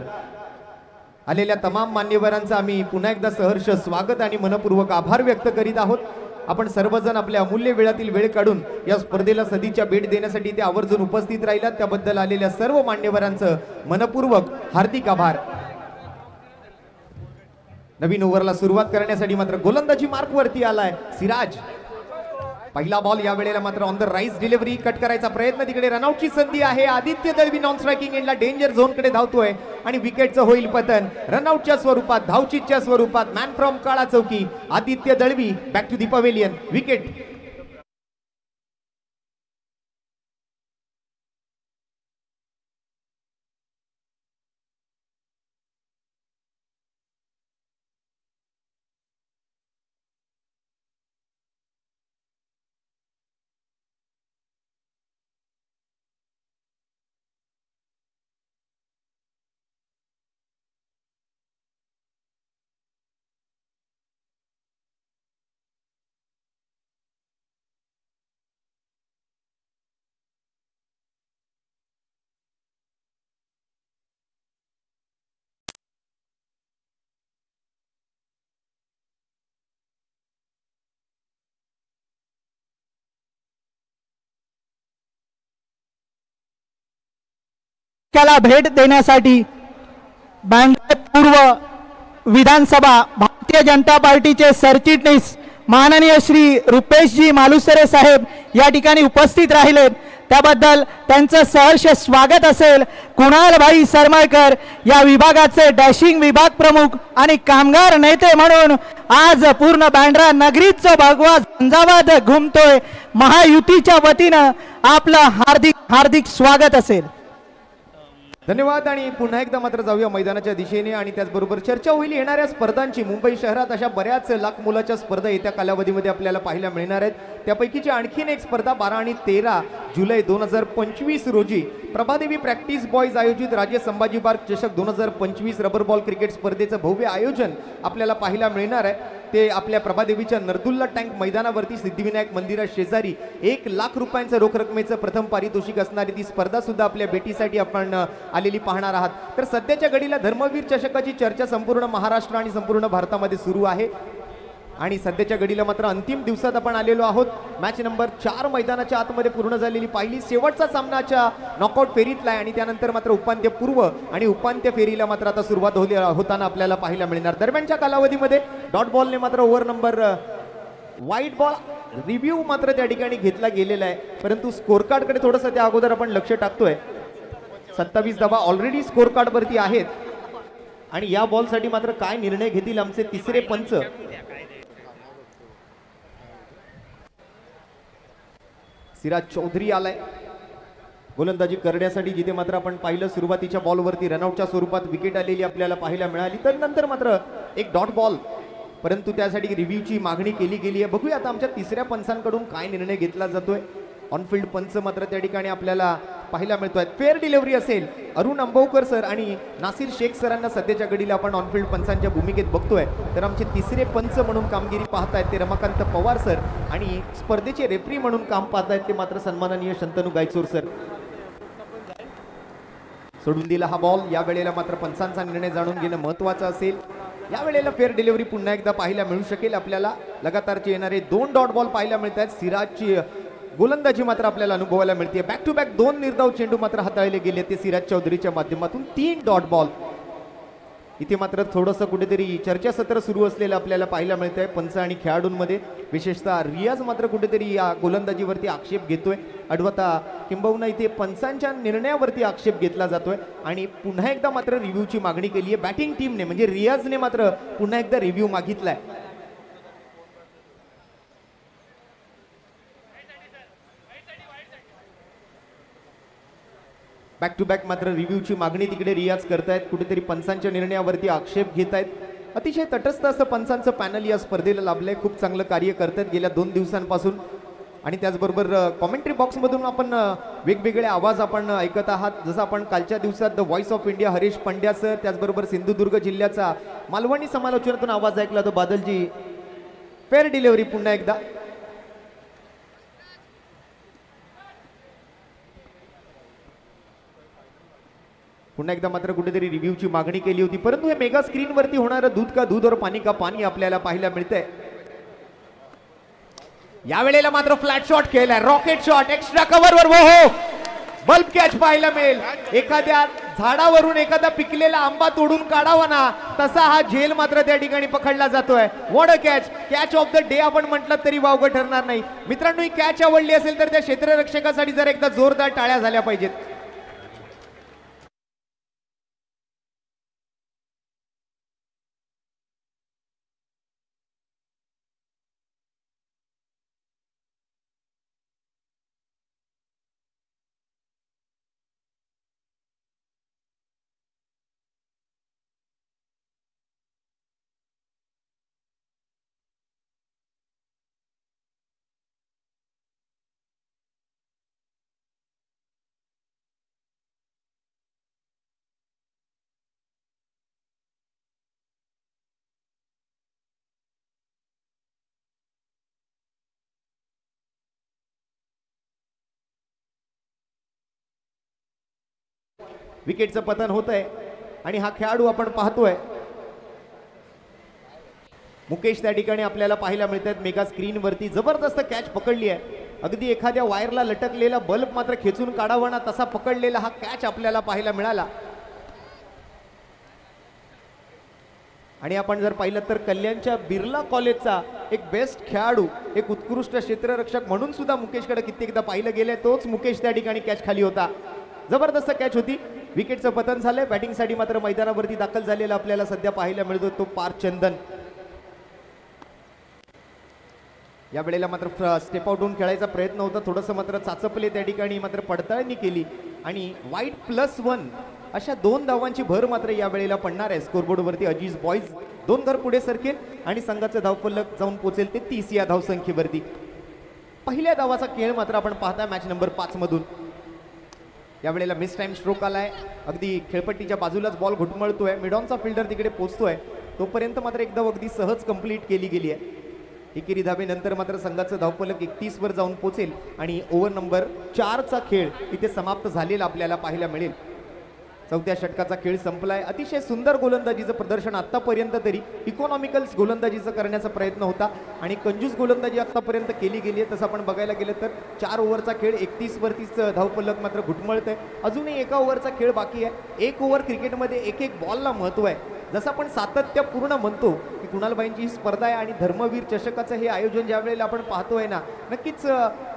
Speaker 3: आलेल्या तमाम मान्यवरांचा आम्ही पुन्हा एकदा सहर्ष स्वागत आणि मनपूर्वक आभार व्यक्त करीत आहोत. आपण सर्वजण आपल्या अमूल्य वेळातील वेळ काढून या स्पर्धेला सदिच्छा भेट देण्यासाठी ते आवर्जून उपस्थित राहिलात त्याबद्दल आलेल्या सर्व मान्यवरांचं मनपूर्वक हार्दिक आभार. नवीन ओव्हरला सुरुवात करण्यासाठी मात्र गोलंदाजी मार्क वरती आलाय सिराज. पहिला बॉल या वेळेला मात्र on the rice delivery, cut करायचा प्रयत्न, तिकडे रनआउटची संधी आहे. आदित्य दळवी नॉन स्ट्रायकिंग एंडला डेंजर झोन कडे धावतोय आणि विकेटचं होईल पतन. रनआउटच्या स्वरूपात, धावचीच्या स्वरूपात, man from Kala Chowki Aditya Dalvi back to the pavilion. Wicket.
Speaker 6: त्याला भेट देण्यासाठी बांद्रा पूर्व विधानसभा भारतीय जनता पार्टीचे सरचिटणीस माननीय श्री रुपेशजी मालुसरे साहेब या ठिकाणी उपस्थित राहिलेत त्याबद्दल त्यांचं सहर्ष स्वागत असेल. कुणालभाई सरमळकर या विभागाचे डॅशिंग विभाग प्रमुख आणि कामगार नेते म्हणून आज पूर्ण बांद्रा नगरीचं भगवा झंझावात घुमतोय. महायुतीच्या वतीनं आपलं हार्दिक हार्दिक स्वागत असेल.
Speaker 3: धन्यवाद. आणि पुन्हा एकदा मात्र जाऊया मैदानाच्या दिशेने आणि त्याचबरोबर चर्चा होईल येणाऱ्या स्पर्धांची. मुंबई शहरात अशा बऱ्याच लाख मुलाच्या स्पर्धा येत्या कालावधीमध्ये आपल्याला पाहायला मिळणार आहेत. त्यापैकीची आणखीन एक स्पर्धा 12 आणि 13 जुलै 2025 रोजी प्रभादेवी प्रॅक्टिस बॉयज आयोजित राजे संभाजी पार्क चषक 2025 रबर बॉल क्रिकेट स्पर्धेचं भव्य आयोजन आपल्याला पाहायला मिळणार आहे. ते आपल्या प्रभादेवीच्या नरदुल्ला टँक मैदानावरती सिद्धिविनायक मंदिरा शेजारी 1 लाख रुपयांचं रोख रकमेचं प्रथम पारितोषिक असणारी ती स्पर्धा सुद्धा आपल्या भेटीसाठी आपण आलेली पाहणार आहात. तर सध्याच्या घडीला धर्मवीर चषकाची चर्चा संपूर्ण महाराष्ट्र आणि संपूर्ण भारतामध्ये सुरू आहे आणि सध्याच्या घडीला मात्र अंतिम दिवसात आपण आलेलो आहोत. मॅच नंबर 4 मैदानाच्या आतमध्ये पूर्ण झालेली पहिली शेवटचा सामनाच्या नॉकआउट फेरीतला आहे आणि त्यानंतर मात्र उपांत्य पूर्व आणि उपांत्य फेरीला मात्र आता सुरुवात होताना आपल्याला पाहायला मिळणार. दरम्यानच्या कालावधीमध्ये डॉट बॉलने मात्र ओव्हर नंबर वाईट बॉल रिव्ह्यू मात्र त्या ठिकाणी घेतला गेलेला आहे. परंतु स्कोर कार्डकडे थोडंसं त्या अगोदर आपण लक्ष टाकतोय. 27 धावा ऑलरेडी स्कोर कार्ड वरती आहेत आणि या बॉलसाठी मात्र काय निर्णय घेतील आमचे तिसरे पंच. सिराज चौधरी आलाय गोलंदाजी करण्यासाठी, जिथे मात्र आपण पाहिलं सुरुवातीच्या बॉलवरती रनआउटच्या स्वरूपात विकेट आलेली आपल्याला पाहायला मिळाली. तर नंतर मात्र एक डॉट बॉल, परंतु त्यासाठी रिव्ह्यूची मागणी केली गेली आहे. बघूया आता आमच्या तिसऱ्या पंचांकडून काय निर्णय घेतला जातोय. ऑनफिल्ड पंच मात्र त्या ठिकाणी आपल्याला पाहायला मिळतोय. फेअर डिलिव्हरी असेल अरुण अंबवकर सर आणि नासिर शेख सरांना सध्याच्या घडीला आपण ऑनफिल्ड पंचांच्या भूमिकेत बघतोय. तर आमचे तिसरे पंच म्हणून कामगिरी पाहतायत ते रमाकांत पवार सर आणि स्पर्धेचे रेफरी म्हणून काम पाहतायत ते मात्र सन्माननीय शंतनू गायचोर सर. सोडून दिला हा बॉल. या वेळेला मात्र पंचांचा निर्णय जाणून घेणं महत्वाचं असेल. या वेळेला फेअर डिलिव्हरी पुन्हा एकदा पाहायला मिळू शकेल आपल्याला. लगातारचे येणारे 2 डॉट बॉल पाहायला मिळत आहेत. सिराजची गोलंदाजी मात्र आपल्याला अनुभवायला मिळते. बॅक टू बॅक 2 निर्धाव चेंडू मात्र हाताळले गेले ते सिराज चौधरीच्या माध्यमातून. 3 डॉट बॉल. इथे मात्र थोडंसं कुठेतरी चर्चासत्र सुरू असलेलं आपल्याला पाहायला मिळत आहे पंच आणि खेळाडूंमध्ये. विशेषतः रियाज मात्र कुठेतरी या गोलंदाजीवरती आक्षेप घेतोय. अडवता किंबहुना इथे पंचांच्या निर्णयावरती आक्षेप घेतला जातोय आणि पुन्हा एकदा मात्र रिव्ह्यूची मागणी केली आहे बॅटिंग टीमने, म्हणजे रियाजने मात्र पुन्हा एकदा रिव्ह्यू मागितलाय. बॅक टू बॅक मात्र रिव्ह्यूची मागणी तिकडे रियाज करतायत, कुठेतरी पंचांच्या निर्णयावरती आक्षेप घेत आहेत। अतिशय तटस्थ असं पंचांचं पॅनल या स्पर्धेला लाभलंय, खूप चांगलं कार्य करतायत गेल्या 2 दिवसांपासून। आणि त्याचबरोबर कॉमेंट्री बॉक्समधून आपण वेगवेगळे आवाज आपण ऐकत आहात, जसं आपण कालच्या दिवसात the voice of India Harish Pandya sir, त्याचबरोबर सिंधुदुर्ग जिल्ह्याचा मालवणी समालोचनातून आवाज ऐकला तो बादलजी। फेअर डिलिव्हरी पुन्हा एकदा मात्र कुठेतरी रिव्ह्यूची मागणी केली होती, परंतु हे मेगा स्क्रीनवरती होणारं दूध का दूध और पाणी का पाणी आपल्याला पाहायला मिळतंय। यावेळेला मात्र फ्लॅट शॉट केलाय, रॉकेट शॉट एक्स्ट्रा कव्हरवर, हो बल्ब कॅच पाहायला मिळेल। एखाद्या झाडावरून एखादा पिकलेला आंबा तोडून काढावा ना, तसा हा झेल मात्र त्या ठिकाणी पकडला जातोय। What a catch, catch of the day आपण म्हटलं तरी वावगं ठरणार नाही। मित्रांनो, ही कॅच आवडली असेल तर त्या क्षेत्ररक्षकासाठी जर एकदा जोरदार टाळ्या झाल्या पाहिजेत। विकेटचं पतन होत आहे आणि हा खेळाडू आपण पाहतोय मुकेश त्या ठिकाणी आपल्याला पाहायला मिळतात मेगा स्क्रीनवरती। जबरदस्त कॅच पकडली आहे, अगदी एखाद्या वायरला लटकलेला बल्ब मात्र खेचून काढावा ना तसा पकडलेला हा कॅच आपल्याला पाहायला मिळाला। आणि आपण जर पाहिलं तर कल्याणच्या बिर्ला कॉलेजचा एक बेस्ट खेळाडू, एक उत्कृष्ट क्षेत्ररक्षक म्हणून सुद्धा मुकेशकडे कित्येकदा पाहिलं गेलंय, तोच मुकेश त्या ठिकाणी कॅच खाली होता। जबरदस्त कॅच होती, विकेटचं पतन झालंय। बॅटिंगसाठी मात्र मैदानावरती दाखल झालेला आपल्याला सध्या पाहायला मिळतो तो पार्थ चंदन। या वेळेला मात्र स्टेप आउट होऊन खेळायचा प्रयत्न होता, थोडंसं मात्र चाचपले त्या ठिकाणी मात्र पडताळणी केली आणि वाईट +1 अशा 2 धावांची भर मात्र या वेळेला पडणार आहे स्कोरबोर्डवरती। अजीज बॉयज 2 घर पुढे सरकेल आणि संघाचं धावफलक जाऊन पोहोचेल ते 30 या धावसंख्येवरती। पहिल्या धावाचा खेळ मात्र आपण पाहता मॅच नंबर 5 मधून। यावेळेला मिस टाइम स्ट्रोक आलाय, अगदी खेळपट्टीच्या बाजूलाच बॉल घुटमळतोय, मिडॉनचा फिल्डर तिकडे पोहोचतोय, तोपर्यंत मात्र एकदा अगदी सहज कंप्लीट केली गेली आहे। एकेरी धावेनंतर मात्र संघाचं धावफलक 31 वर जाऊन पोहोचेल आणि ओव्हर नंबर 4चा खेळ इथे समाप्त झालेला आपल्याला पाहायला मिळेल। 4थ्या षटकाचा खेळ संपलाय। अतिशय सुंदर गोलंदाजीचं प्रदर्शन आतापर्यंत तरी इकॉनॉमिकल गोलंदाजीचं करण्याचा प्रयत्न होता आणि कंजूस गोलंदाजी आतापर्यंत केली गेली आहे। तसं आपण बघायला गेलं तर 4 ओव्हरचा खेळ 31 वरतीच धावफलक मात्र घुटमळत आहे। अजूनही 1 ओव्हरचा खेळ बाकी आहे। 1 ओव्हर क्रिकेटमध्ये एक बॉलला महत्त्व आहे। जसं आपण सातत्यपूर्ण म्हणतो की कुणालबाईंची ही स्पर्धा आहे आणि धर्मवीर चषकाचं हे आयोजन ज्या वेळेला आपण पाहतोय ना, नक्कीच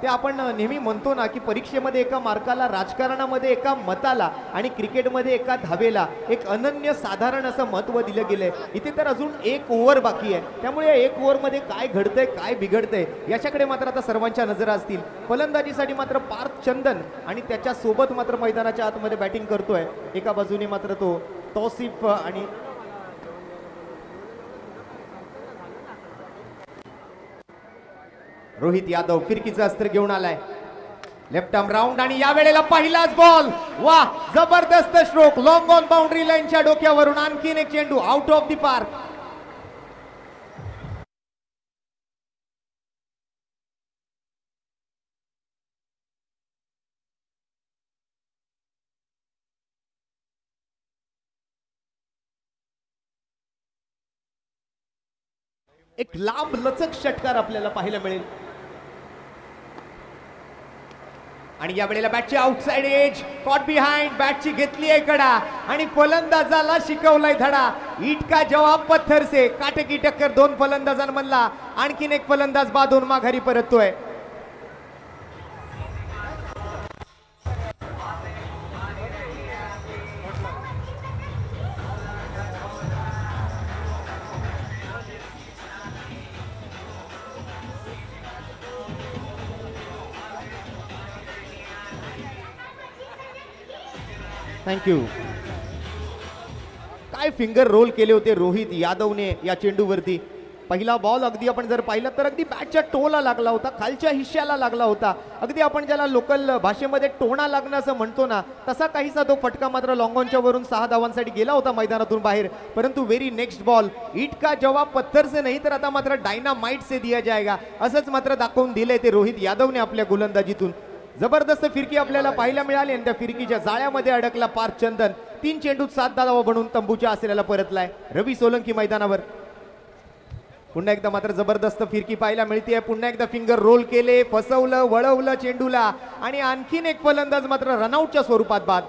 Speaker 3: ते आपण नेहमी म्हणतो ना की परीक्षेमध्ये एका मार्काला, राजकारणामध्ये एका मताला आणि क्रिकेटमध्ये एका धावेला एक अनन्य साधारण असं महत्त्व दिलं गेलंय। इथे तर अजून 1 ओव्हर बाकी आहे, त्यामुळे 1 ओव्हरमध्ये काय घडतंय काय बिघडतंय याच्याकडे मात्र आता सर्वांच्या नजरा असतील। फलंदाजीसाठी मात्र पार्थ चंदन आणि त्याच्या सोबत मात्र मैदानाच्या आतमध्ये बॅटिंग करतोय। एका बाजूने मात्र तो तौसिफ आणि रोहित यादव फिरकीचं अस्त्र घेऊन आलाय, लेफ्ट आर्म राऊंड आणि या वेळेला पहिलाच बॉल, वा जबरदस्त स्ट्रोक, लॉंग ऑन बाउंड्री लाईनच्या डोक्यावरून आणखीन एक चेंडू आउट ऑफ द पार्क। एक लांब लचक षटकार आपल्याला पाहायला मिळेल आणि या वेळेला बॅटची आउटसाइड एज, कॉट बिहाइंड, बॅटची घेतली आहे कडा आणि फलंदाजाला शिकवलाय धडा। ईट का जवाब पत्थर से, काटेकी टक्कर 2 फलंदाजांमधला, आणखीन एक फलंदाज बादून माघारी परततोय। थँक्यू. काय फिंगर रोल केले होते रोहित यादवने या चेंडूवरती. पहिला बॉल अगदी आपण जर पाहिलं तर अगदी बॅटच्या टोला लागला होता, खालच्या हिश्श्याला लागला होता. अगदी आपण ज्याला लोकल भाषेमध्ये टोणा लागणं असं म्हणतो ना, तसा काहीसा तो फटका मात्र लॉंगॉनच्या वरून 6 धावांसाठी गेला होता मैदानातून बाहेर. परंतु व्हेरी नेक्स्ट बॉल ईट का जवाब पत्थर से नाही, तर आता मात्र डायनामाइट से दिया जाएगा असंच मात्र दाखवून दिलंय ते रोहित यादवने आपल्या गोलंदाजीतून. जबरदस्त फिरकी आपल्याला पाहायला मिळाली आणि त्या फिरकीच्या जाळ्यामध्ये अडकला पार्थ चंदन. 3 चेंडूत 7 धावा बनवून तंबूच्या आसऱ्याला परतलाय. रवी सोलंकी मैदानावर. पुन्हा एकदा मात्र जबरदस्त फिरकी पाहायला मिळते. पुन्हा एकदा फिंगर रोल केले, फसवलं, वळवलं चेंडूला आणि आणखीन एक फलंदाज मात्र रनआउटच्या स्वरूपात बाद.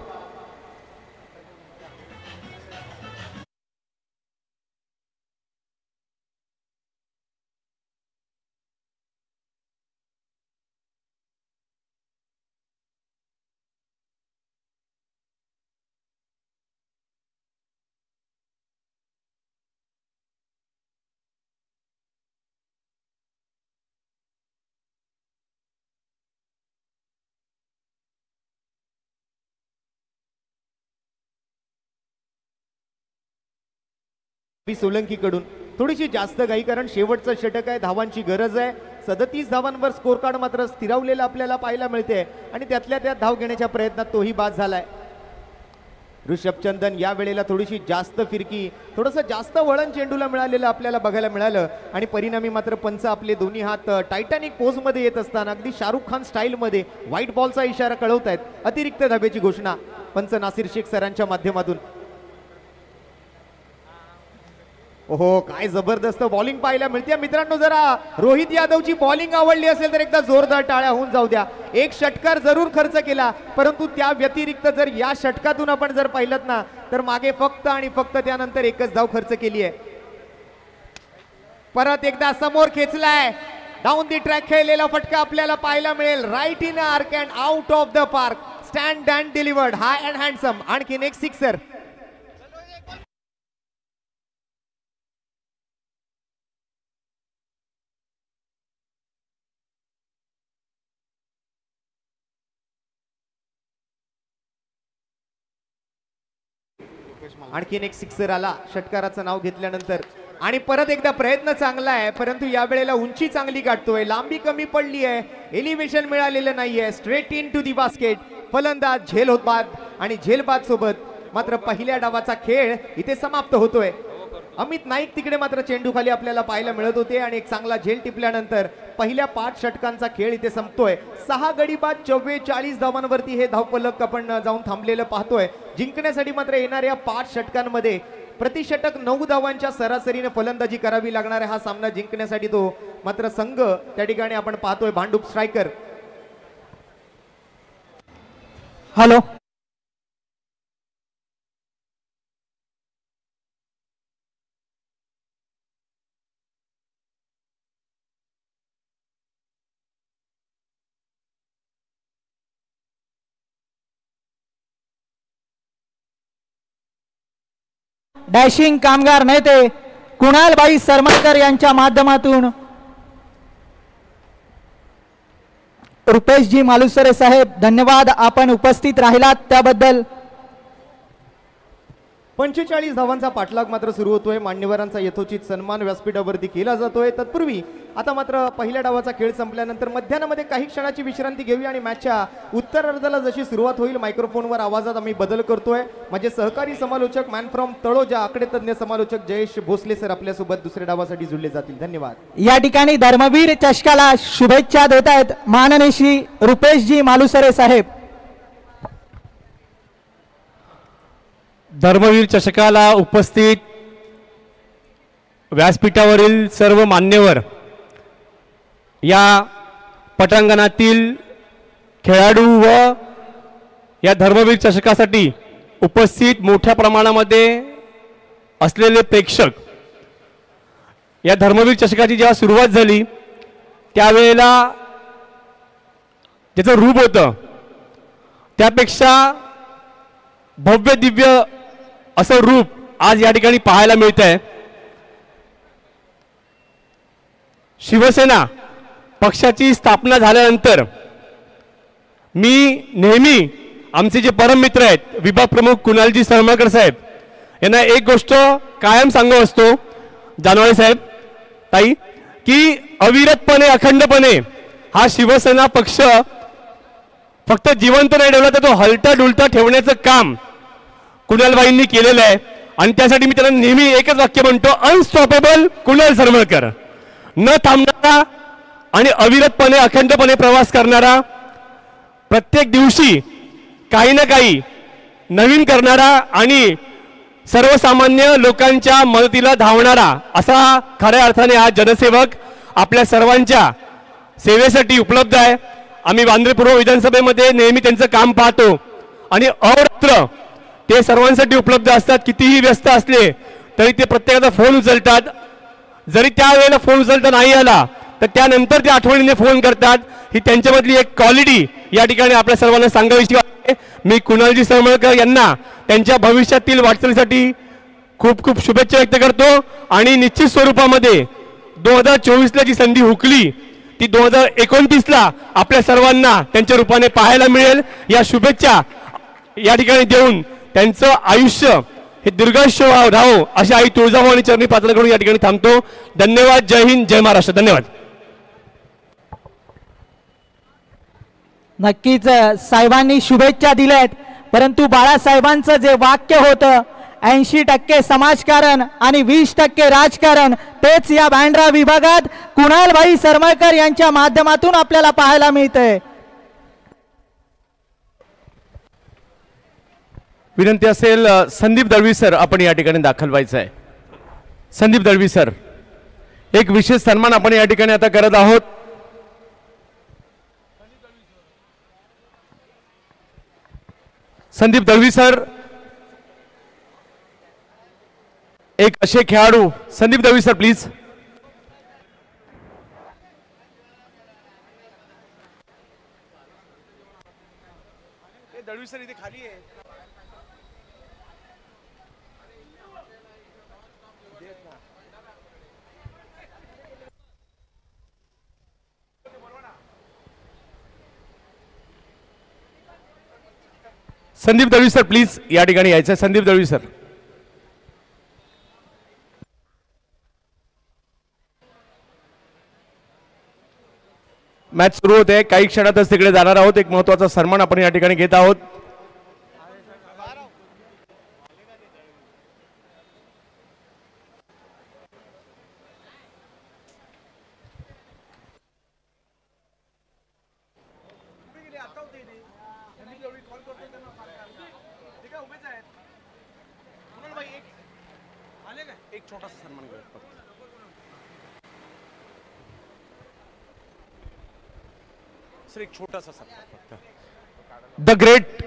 Speaker 3: सोलंकी कडून थोडीशी जास्त घाई, कारण शेवटचं षटक आहे, धावांची गरज आहे. 37 धावांवर स्कोर कार्ड मात्र स्थिरावलेला आपल्याला पाहायला मिळते आणि त्यातल्या त्यात धाव घेण्याच्या प्रयत्नात तोही बाद झालाय. ऋषभ चंदन या वेळेला थोडीशी जास्त फिरकी, थोडंसं जास्त वळण चेंडूला मिळालेलं आपल्याला बघायला मिळालं आणि परिणामी मात्र पंच आपले दोन्ही हात टायटॅनिक पोज मध्ये येत असताना अगदी शाहरुख खान स्टाईल मध्ये व्हाईट बॉलचा इशारा कळवतायत. अतिरिक्त धाब्याची घोषणा पंच नासिर शेख सरांच्या माध्यमातून. ओहो, काय जबरदस्त बॉलिंग पाहायला मिळते मित्रांनो. जरा रोहित यादवची बॉलिंग आवडली असेल तर एकदा जोरदार टाळ्या होऊन जाऊ द्या. एक षटकार जरूर खर्च केला, परंतु त्या व्यतिरिक्त जर या षटकातून आपण जर पाहिलं ना तर मागे फक्त आणि फक्त त्यानंतर एकच धाव खर्च केली आहे. परत एकदा समोर खेचलाय, डाऊन दी ट्रॅक खेळलेला फटका आपल्याला पाहायला मिळेल. Right in arc and out of the park. Stand and delivered, high and handsome. आणखीन एक सिक्सर. आणखीन एक सिक्सर आला षटकाराचं नाव घेतल्यानंतर. आणि परत एकदा प्रयत्न चांगला आहे, परंतु या वेळेला उंची चांगली गाठतोय, लांबी कमी पडली आहे, एलिव्हेशन मिळालेलं नाहीये. Straight into the basket. फलंदाज झेल होत बाद आणि झेलबाद सोबत मात्र पहिल्या डावाचा खेळ इथे समाप्त होतोय. अमित नाईक तिकडे मात्र चेंडू खाली आपल्याला पाहायला मिळत होते आणि एक चांगला झेल टिपल्यानंतर पहिल्या 5 षटकांचा खेळ इथे संपतोय. 6 गडी बाद 44 धावांवरती हे धावफलक आपण जाऊन थांबलेलं पाहतोय. जिंकण्यासाठी मात्र येणाऱ्या 5 षटकांमध्ये प्रतिषटक 9 धावांच्या सरासरीने फलंदाजी करावी लागणार आहे. हा सामना जिंकण्यासाठी तो मात्र संघ त्या ठिकाणी आपण पाहतोय भांडूप स्ट्रायकर.
Speaker 6: हॅलो, डॅशिंग कामगार नेते कुणालबाई सरमळकर यांच्या माध्यमातून रुपेशजी मालुसरे साहेब, धन्यवाद आपण उपस्थित राहिलात त्याबद्दल.
Speaker 3: 45 धावांचा पाठलाग मात्र सुरू होतोय. मान्यवरांचा यथोचित सन्मान व्यासपीठावरती केला जातोय. तत्पूर्वी आता मात्र पहिल्या डावाचा खेळ संपल्यानंतर मध्यानामध्ये काही क्षणाची विश्रांती घेऊया आणि मॅचच्या उत्तरार्धाला जशी सुरुवात होईल मायक्रोफोनवर आवाजात आम्ही बदल करतोय. माझे सहकारी समालोचक मॅन फ्रॉम तळोजा आकडेतज्ञ समालोचक जयेश भोसले सर आपल्यासोबत दुसऱ्या डावासाठी जुळले जातील. धन्यवाद.
Speaker 6: या ठिकाणी धर्मवीर चषकाला शुभेच्छा देत आहेत माननीय श्री रुपेशजी मालुसरे साहेब.
Speaker 9: धर्मवीर चषकाला उपस्थित व्यासपीठावरील सर्व मान्यवर, या पटांगणातील खेळाडू व या धर्मवीर चषकासाठी उपस्थित मोठ्या प्रमाणामध्ये असलेले प्रेक्षक, या धर्मवीर चषकाची जेव्हा सुरुवात झाली त्यावेळेला ज्याचं रूप होतं त्यापेक्षा भव्य दिव्य असं रूप आज या ठिकाणी पाहायला मिळत आहे. शिवसेना पक्षाची स्थापना झाल्यानंतर मी नेहमी आमचे जे परम मित्र आहेत विभाग प्रमुख कुणालजी सरमळकर साहेब यांना एक गोष्ट कायम सांगू असतो, जानवाळे साहेब ताई, की अविरतपणे अखंडपणे हा शिवसेना पक्ष फक्त जिवंत नाही ठेवला तर तो हलता डुलता ठेवण्याचं काम कुणालबाईंनी केलेलं आहे. आणि त्यासाठी मी त्यांना नेहमी एकच वाक्य म्हणतो, अनस्टॉपेबल कुणाल सरमळकर. न थांबणारा आणि अविरतपणे अखंडपणे प्रवास करणारा, प्रत्येक दिवशी काही ना काही नवीन करणारा आणि सर्वसामान्य लोकांच्या मदतीला धावणारा असा खऱ्या अर्थाने हा जनसेवक आपल्या सर्वांच्या सेवेसाठी उपलब्ध आहे. आम्ही वांद्रे पूर्व विधानसभेमध्ये नेहमी त्यांचं काम पाहतो आणि अहोरात्र ते सर्वांसाठी उपलब्ध असतात. कितीही व्यस्त असले तरी ते प्रत्येकाचा फोन उचलतात. जरी त्यावेळेला फोन उचलता नाही आला तर त्यानंतर ते आठवणीने फोन करतात. ही त्यांच्यामधली एक क्वालिटी या ठिकाणी आपल्या सर्वांना सांगावीशी वाटते. मी कुणालजी सरमळकर यांना त्यांच्या भविष्यातील वाटचालीसाठी खूप खूप शुभेच्छा व्यक्त करतो आणि निश्चित स्वरूपामध्ये 2024ला जी संधी हुकली ती 2029ला आपल्या सर्वांना त्यांच्या रूपाने पाहायला मिळेल. या शुभेच्छा या ठिकाणी देऊन त्यांचं आयुष्य हे दीर्घायुष्य राहो अशी आई तुळजाभवानी चरणी प्रार्थना करून या ठिकाणी थांबतो. धन्यवाद. जय हिंद, जय महाराष्ट्र. धन्यवाद.
Speaker 6: नक्कीच साहेबांनी शुभेच्छा दिल्यात, परंतु बाळासाहेबांचं जे वाक्य होतं 80% समाजकारण आणि 20% राजकारण, तेच या बँड्रा विभागात कुणालभाई सरमळकर यांच्या माध्यमातून आपल्याला पाहायला मिळतंय.
Speaker 1: विनंती असेल संदीप दळवी सर आपण या ठिकाणी दाखल व्हायचं आहे. संदीप दळवी सर, एक विशेष सन्मान आपण या ठिकाणी आता करत आहोत. संदीप दळवी सर एक असे खेळाडू. Sandeep Dalvi sir please. Dalvi sir इथे खाली आहे. संदीप दळवी सर प्लीज या ठिकाणी यायचं. संदीप दळवी सर. मॅच सुरू होते, काही क्षणातच तिकडे जाणार आहोत. एक महत्त्वाचा सन्मान आपण या ठिकाणी घेत आहोत. एक छोटासा सन्मान घेऊया. सर एक छोटासा सन्मान. द ग्रेट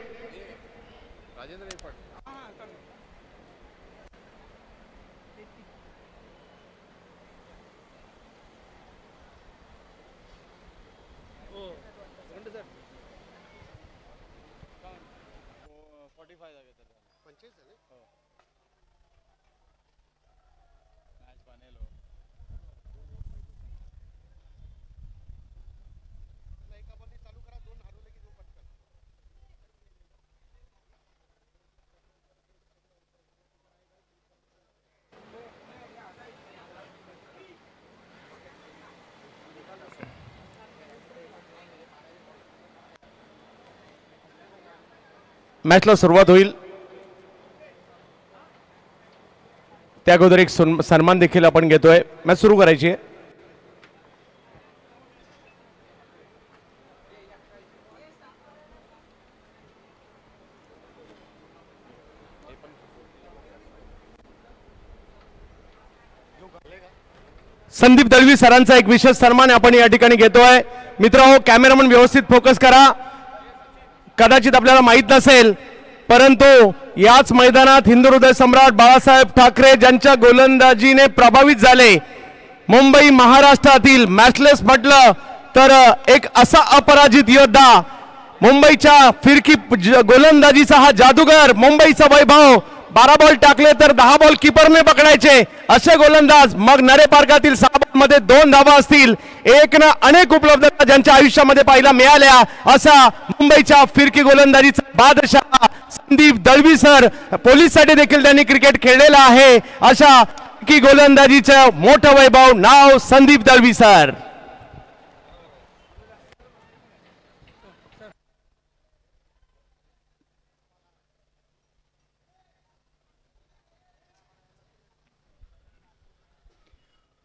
Speaker 1: मॅचला सुरुवात होईल. त्या अगोदर एक सन्मान देखील आपण घेतोय. मॅच सुरू करायची आहे. संदीप दळवी सरांचा एक विशेष सन्मान आपण या ठिकाणी घेतोय. मित्रांनो, कॅमेरामन व्यवस्थित फोकस करा. कदाचित आपल्याला माहित नसेल परंतु याच मैदानात हिंदू हृदय सम्राट बाळासाहेब ठाकरे ज्यांच्या गोलंदाजीने प्रभावित झाले, मुंबई महाराष्ट्रातील मॅचलेस म्हटलं तर एक असा अपराजित योद्धा, मुंबईच्या फिरकी गोलंदाजीचा हा जादूगर, मुंबईचा वैभव 12 बॉल टाकले तर 10 बॉल कीपरने पकडायचे असे गोलंदाज. मग नरे पार्कातील 6 बॉल मध्ये 2 धावा असतील. एक ना अनेक उपलब्धता ज्यांच्या आयुष्यामध्ये पाहायला मिळाल्या असा मुंबईच्या फिरकी गोलंदाजीचा बादशाह संदीप दळवी सर. पोलीससाठी देखील त्यांनी क्रिकेट खेळलेलं आहे. अशा फिरकी गोलंदाजीचं मोठं वैभव, नाव संदीप दळवी सर.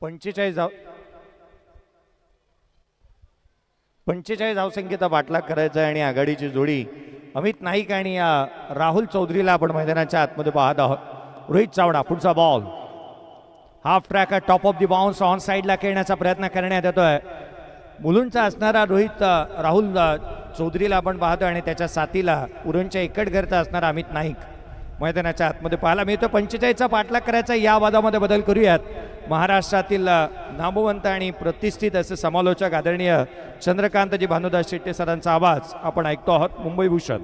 Speaker 3: पंचेचाळीस धावसंख्येचा पाठलाग करायचा आहे आणि आघाडीची जोडी अमित नाईक आणि राहुल चौधरीला आपण मैदानाच्या आतमध्ये पाहत आहोत. रोहित चावडा पुढचा ball half track top of the bounce on साईडला खेळण्याचा प्रयत्न करण्यात येतोय. मुलुंडचा असणारा राहुल चौधरीला आपण पाहतो आणि त्याच्या साथीला उरणच्या इकडघरचा असणारा अमित नाईक मैदानाच्या आतमध्ये पाहायला मिळतो. 45चा पाठलाग करायचा. या वादामध्ये बदल करूयात. महाराष्ट्रातील नामवंत आणि प्रतिष्ठित असे समालोचक आदरणीय चंद्रकांतजी भानुदास शेट्टे सरांचा आवाज आपण ऐकतो आहोत. मुंबई भूषण.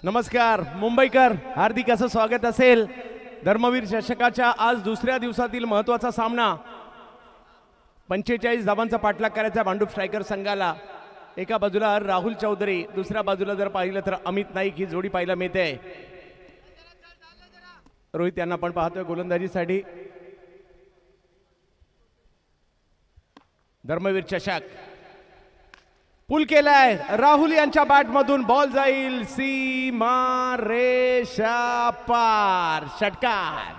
Speaker 1: नमस्कार मुंबईकर, हार्दिक असं स्वागत असेल. धर्मवीर चषकाच्या आज दुसऱ्या दिवसातील महत्वाचा सामना. 45 धावांचा पाठलाग करायचा भांडूप स्ट्रायकर संघाला. एका बाजूला राहुल चौधरी, दुसऱ्या बाजूला जर पाहिलं तर अमित नाईक ही जोडी पाहायला मिळते. रोहित यांना पण पाहतोय गोलंदाजीसाठी. धर्मवीर चषक पुल केलाय. राहुल यांच्या बॅटमधून बॉल जाईल सीमा रेषा पार. षटकार.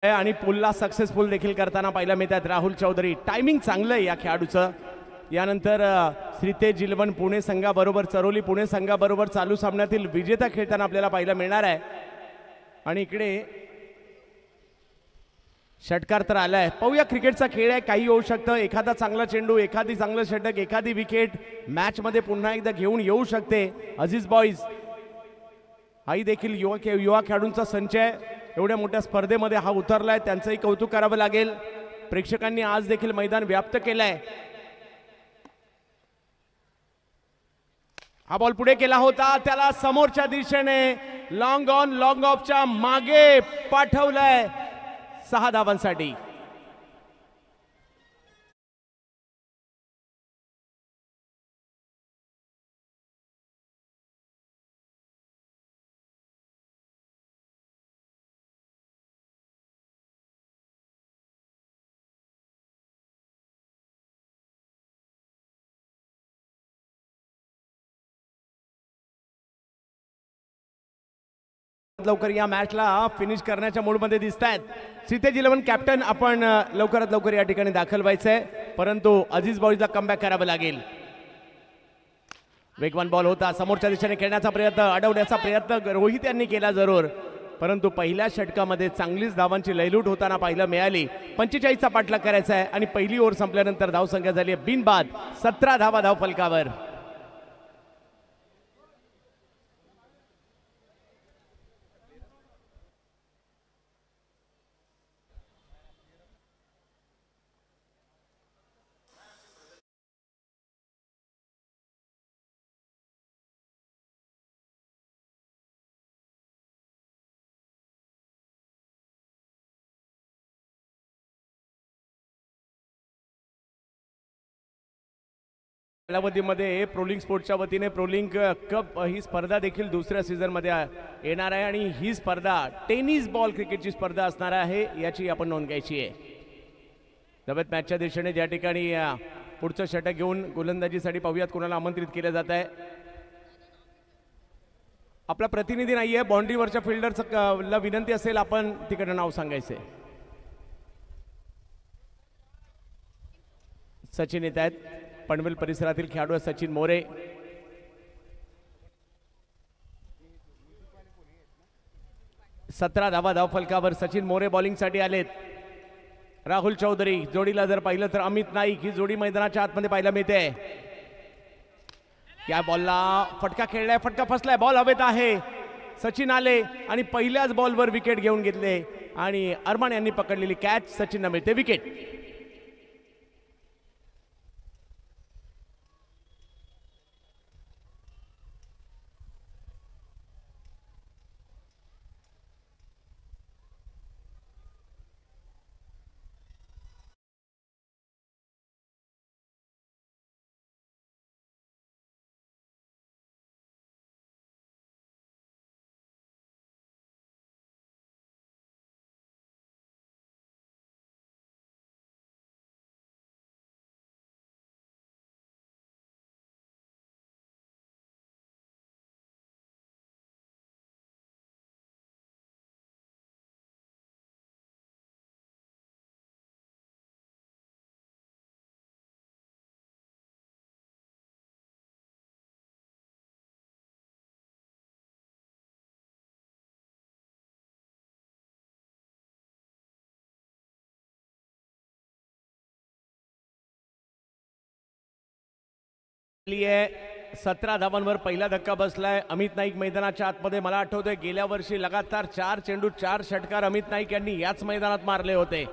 Speaker 1: आणि पुलला सक्सेसफुल देखील करताना पाहायला मिळतात राहुल चौधरी. टायमिंग चांगलं आहे या खेळाडूचं. यानंतर श्रीतेज जिलवन पुणे संघाबरोबर, चरोली पुणे संघाबरोबर चालू सामन्यातील विजेता खेळताना आपल्याला पाहायला मिळणार आहे. आणि इकडे षटकार तर आलाय. पाहूया, क्रिकेटचा खेळ आहे, काही होऊ शकतं. एखादा चांगला चेंडू, एखादी चांगलं षटक, एखादी विकेट मॅच मध्ये पुन्हा एकदा घेऊन येऊ शकते. अजीज बॉईज हाही देखील युवा खेळाडूंचा संच आहे. एवढ्या मोठ्या स्पर्धेमध्ये हा उतरलाय, त्यांचंही कौतुक करावं लागेल. प्रेक्षकांनी आज देखील मैदान व्याप्त केलंय. हा बॉल पुढे केला होता, त्याला समोरच्या दिशेने लॉंग ऑन लॉंग ऑफच्या मागे पाठवलंय 6 धावांसाठी. लवकर या मॅचला फिनिश करण्याच्या मूडमध्ये दिसत आहेत. श्रीतेज इलेव्हन कॅप्टन आपण लवकरात लवकर या ठिकाणी दाखल व्हायचंय, परंतु अजीज बॉईजला कमबॅक करावं लागेल. वेगवान बॉल होता, समोरच्या दिशेने खेळण्याचा प्रयत्न, अडवण्याचा प्रयत्न रोहित यांनी केला जरूर, परंतु पहिल्या षटकामध्ये चांगलीच धावांची लयलूट होताना पाहायला मिळाली. 45चा पाठलाग करायचा आहे आणि पहिली ओव्हर संपल्यानंतर धावसंख्या झाली आहे बिनबाद 17 धावा धावफलकावर. कालावधीमध्ये प्रोलिंग स्पोर्ट्सच्या वतीने प्रोलिंग कप ही स्पर्धा देखील दुसऱ्या सीझनमध्ये येणार आहे आणि ही स्पर्धा टेनिस बॉल क्रिकेटची स्पर्धा असणार आहे, याची आपण नोंद घ्यायची आहे. नव्यात मॅचच्या दिशेने ज्या ठिकाणी पुढचं षटक घेऊन गोलंदाजीसाठी पाहूयात कोणाला आमंत्रित केलं जात आहे. आपला प्रतिनिधी नाही आहे, बाउंड्रीवरच्या फिल्डरला विनंती असेल आपण तिकडे नाव सांगायचे. सचिन येत आहेत, पनवेल परिसरातील खेळाडू सचिन मोरे. सतरा धावा धावफलकावर सचिन मोरे बॉलिंगसाठी आलेत. राहुल चौधरी जोडीला जर पाहिलं तर अमित नाईक ही जोडी मैदानाच्या आतमध्ये पाहायला मिळते. या बॉलला फटका खेळलाय, फटका फसलाय, बॉल हवेत आहे. सचिन आले आणि पहिल्याच बॉलवर विकेट घेऊन घेतले आणि अरमान यांनी पकडलेली कॅच सचिनला मिळते विकेट. आहे 17 धावांवर पहिला धक्का बसलाय. अमित नाईक मैदानाच्या आतमध्ये. मला आठवतंय गेल्या वर्षी लगातार 4 चेंडू 4 षटकार अमित नाईक यांनी याच मैदानात मारले होते.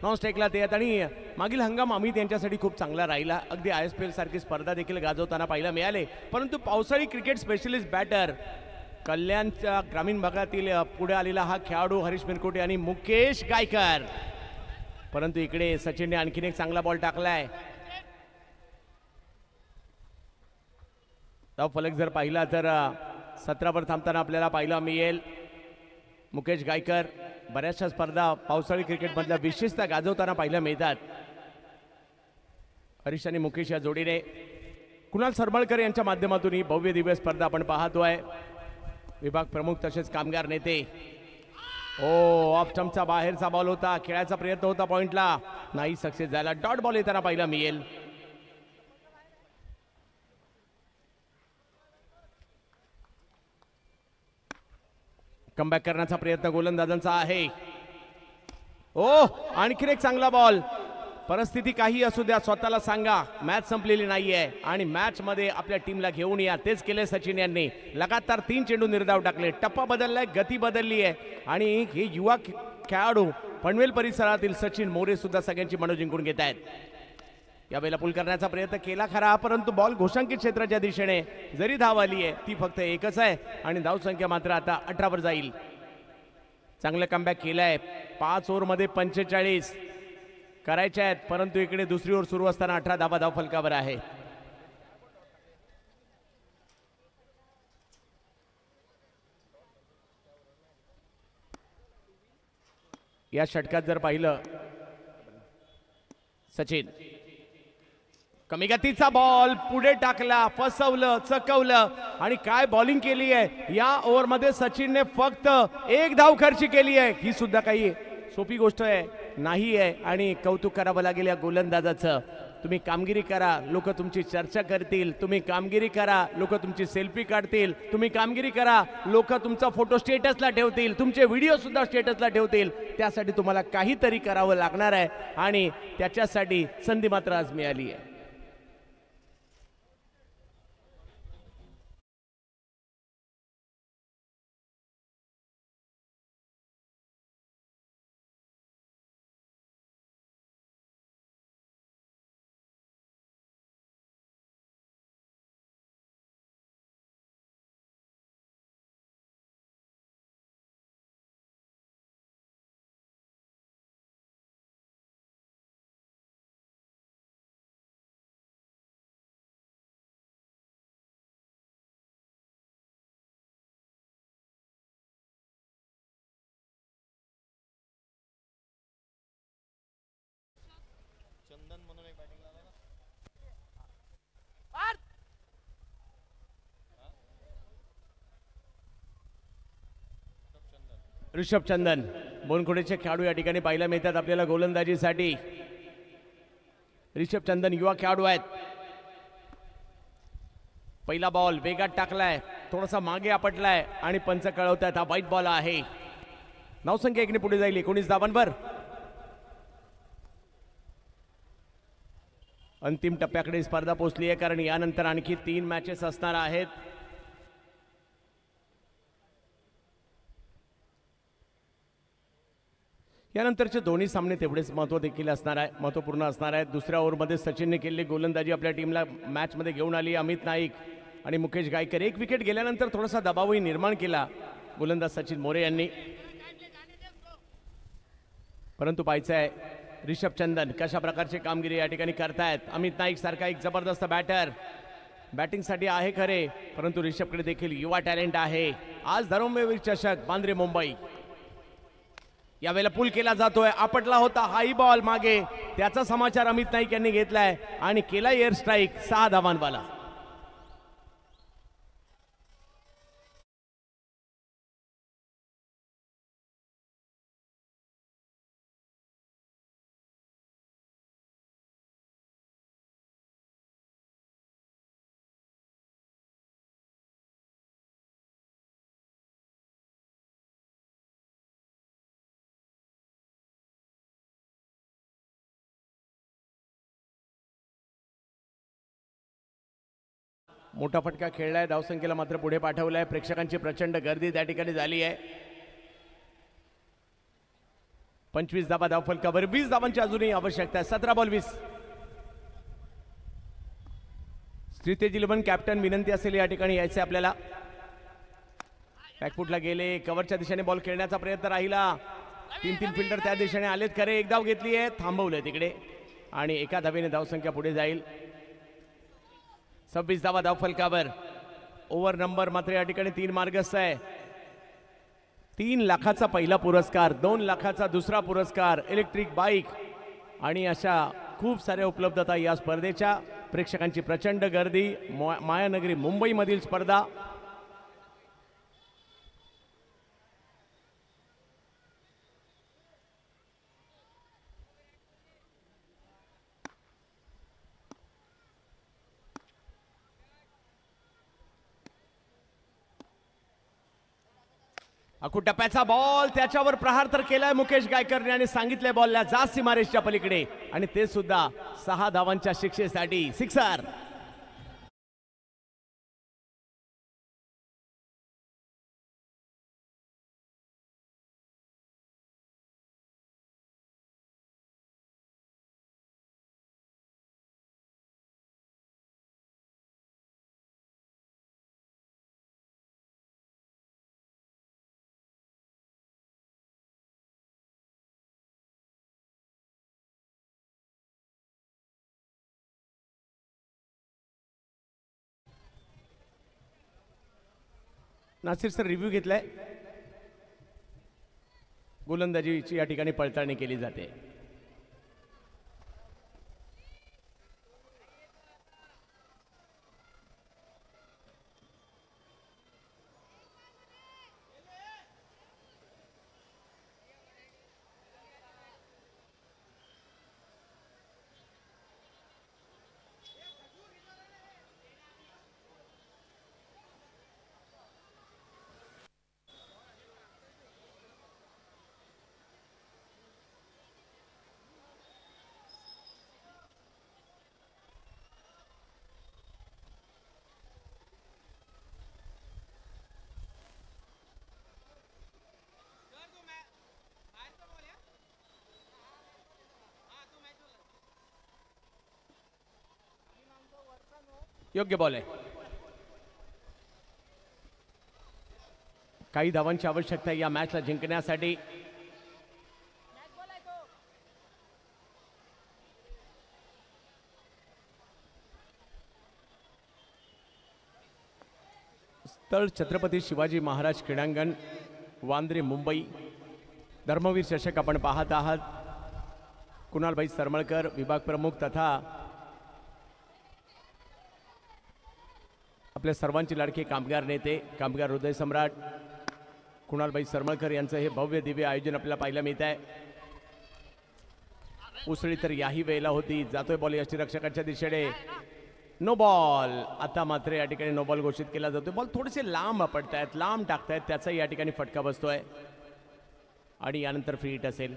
Speaker 1: नॉन स्ट्राईकला ते आहेत आणि मागील हंगाम अमित यांच्यासाठी खूप चांगला राहिला. अगदी ISPL सारखी स्पर्धा देखील गाजवताना पाहायला मिळाले. परंतु पावसाळी क्रिकेट स्पेशलिस्ट बॅटर कल्याणच्या ग्रामीण भागातील पुढे आलेला हा खेळाडू हरीश मिरकोटे आणि मुकेश गायकर. परंतु इकडे सचिनने आणखीन एक चांगला बॉल टाकलाय. फलक जर पाहिला तर 17 वर थांबताना आपल्याला पाहायला मिळेल. मुकेश गायकर बऱ्याचशा स्पर्धा पावसाळी क्रिकेटमधल्या विशेषतः गाजवताना पाहायला मिळतात. हरीश आणि मुकेश या जोडीने कुणाल सरमळकर यांच्या माध्यमातून ही भव्य दिव्य स्पर्धा आपण पाहतोय. विभाग प्रमुख तसेच कामगार नेते. ऑफ स्टंपचा बाहेरचा बॉल होता. खेळायचा प्रयत्न होता पॉइंटला, नाही सक्सेस झाला. डॉट बॉल येताना पाहायला मिळेल. कमबॅक करण्याचा प्रयत्न गोलंदाजांचा आहे. आणखीन एक चांगला बॉल. परिस्थिती काही असू द्या, स्वतःला सांगा मॅच संपलेली नाहीये आणि मॅच मध्ये आपल्या टीमला घेऊन या. तेच केले सचिन यांनी. लगातार 3 चेंडू निर्धाव टाकले. टप्पा बदललाय, गती बदलली आहे आणि हे युवा खेळाडू पनवेल परिसरातील सचिन मोरे सुद्धा सगळ्यांची मन जिंकून घेत आहेत. यावेळेला पुल करण्याचा प्रयत्न केला खरा, परंतु बॉल घोषांकित क्षेत्राच्या दिशेने जरी धाव आली आहे ती फक्त एकच आहे आणि धाव संख्या मात्र आता 18 वर जाईल. चांगलं कमबॅक केलंय. 5 ओव्हरमध्ये 45 करायचे आहेत, परंतु इकडे दुसरी ओव्हर सुरू असताना 18 धावा धाव फलकावर आहे. या षटकात जर पाहिलं सचिन कमी गतीचा बॉल पुढे टाकला, फसवलं, चकवलं आणि काय बॉलिंग केली आहे. या ओव्हरमध्ये सचिनने फक्त 1 धाव खर्च केली आहे. ही सुद्धा काही सोपी गोष्ट आहे नाही आहे आणि कौतुक करावं लागेल या गोलंदाजाचं. तुम्ही कामगिरी करा, लोक तुमची चर्चा करतील. तुम्ही कामगिरी करा, लोक तुमची सेल्फी काढतील. तुम्ही कामगिरी करा, लोक तुमचा फोटो स्टेटसला ठेवतील, तुमचे व्हिडिओ सुद्धा स्टेटसला ठेवतील. त्यासाठी तुम्हाला काहीतरी करावं लागणार आहे आणि त्याच्यासाठी संधी मात्र आज मिळाली आहे. ऋषभ चंदन बोनखोडेचे खेळाडू या ठिकाणी पाहायला मिळतात आपल्याला गोलंदाजीसाठी. ऋषभ चंदन युवा खेळाडू आहेत. पहिला बॉल वेगात टाकलाय, थोडासा मागे आपटलाय आणि पंच कळवतात हा वाईट बॉल आहे. धावसंख्या 1 ने पुढे जाईल 19 धावांवर. अंतिम टप्प्याकडे स्पर्धा पोहोचली आहे, कारण यानंतर आणखी 3 मॅचेस असणार आहेत. यानंतरचे दोन्ही सामने तेवढेच महत्त्वपूर्ण असणार आहेत. दुसऱ्या ओव्हरमध्ये सचिनने केलेली गोलंदाजी आपल्या टीमला मॅचमध्ये घेऊन आली. अमित नाईक आणि मुकेश गायकर 1 विकेट गेल्यानंतर थोडासा दबावही निर्माण केला गोलंदाज सचिन मोरे यांनी. परंतु पाहायचं आहे रिषभ चंदन कशा प्रकारची कामगिरी या ठिकाणी करतायत. अमित नाईक सारखा एक जबरदस्त बॅटर बॅटिंगसाठी आहे खरे, परंतु रिषभकडे देखील युवा टॅलेंट आहे. आज धर्मवीर चषक बांद्रे मुंबई यावेळेला पूल केला जातोय. आपटला होता हाई बॉल मागे, त्याचा समाचार अमित नाईक यांनी घेतलाय आणि केला एअर स्ट्राईक 6 धावांवाला. मोठा फटका खेळलाय, धावसंख्येला मात्र पुढे पाठवलाय. प्रेक्षकांची प्रचंड गर्दी त्या ठिकाणी झाली आहे. 25 धावा धावफलकावर, 20 धावांची अजूनही आवश्यकता आहे. 17 बॉल 20. श्रीतेज इलेव्हन कॅप्टन विनंती असेल या ठिकाणी यायचे आपल्याला. बॅकफुटला गेले, कव्हरच्या दिशेने बॉल खेळण्याचा प्रयत्न राहिला. 3 फिल्डर त्या दिशेने आलेत खरे. एक धाव घेतली आहे, थांबवलंय तिकडे आणि एका धावेने धावसंख्या पुढे जाईल. 26 धावा धावफलकावर. ओव्हर नंबर मात्र या ठिकाणी 3 मार्गस्थ आहे. 3 लाखाचा पहिला पुरस्कार, 2 लाखाचा दुसरा पुरस्कार, इलेक्ट्रिक बाईक आणि अशा खूप साऱ्या उपलब्धता या स्पर्धेच्या. प्रेक्षकांची प्रचंड गर्दी. मायानगरी मुंबईमधील स्पर्धा. अकू टप्प्याचा बॉल, त्याच्यावर प्रहार तर केलाय मुकेश गायकरने आणि सांगितलंय बॉलला जा सीमारेषच्या पलीकडे, आणि ते सुद्धा 6 धावांच्या शिक्षेसाठी. सिक्सर. नासिर सर रिव्ह्यू घेतलाय. गोलंदाजीची या ठिकाणी पडताळणी केली जाते. योग्य बॉल आहे. काही धावांची आवश्यकता आहे या मॅचला जिंकण्यासाठी. स्थळ छत्रपती शिवाजी महाराज क्रीडांगण, वांद्रे मुंबई. धर्मवीर चषक आपण पाहत आहात. कुणालभाई सरमळकर विभाग प्रमुख तथा आपल्या सर्वांचे लाडके कामगार नेते, कामगार हृदय सम्राट कुणालभाई सरमळकर यांचं हे भव्य दिव्य आयोजन आपल्याला पाहायला मिळत आहे. उसळी तर याही वेळेला होती. जातोय बॉल यष्टीरक्षकाच्या दिशेने. No ball. आता मात्र या ठिकाणी नो बॉल घोषित केला जातोय. बॉल थोडेसे लांब पडतायत, लांब टाकतायत, त्याचाही या ठिकाणी फटका बसतोय आणि यानंतर फ्री हिट असेल.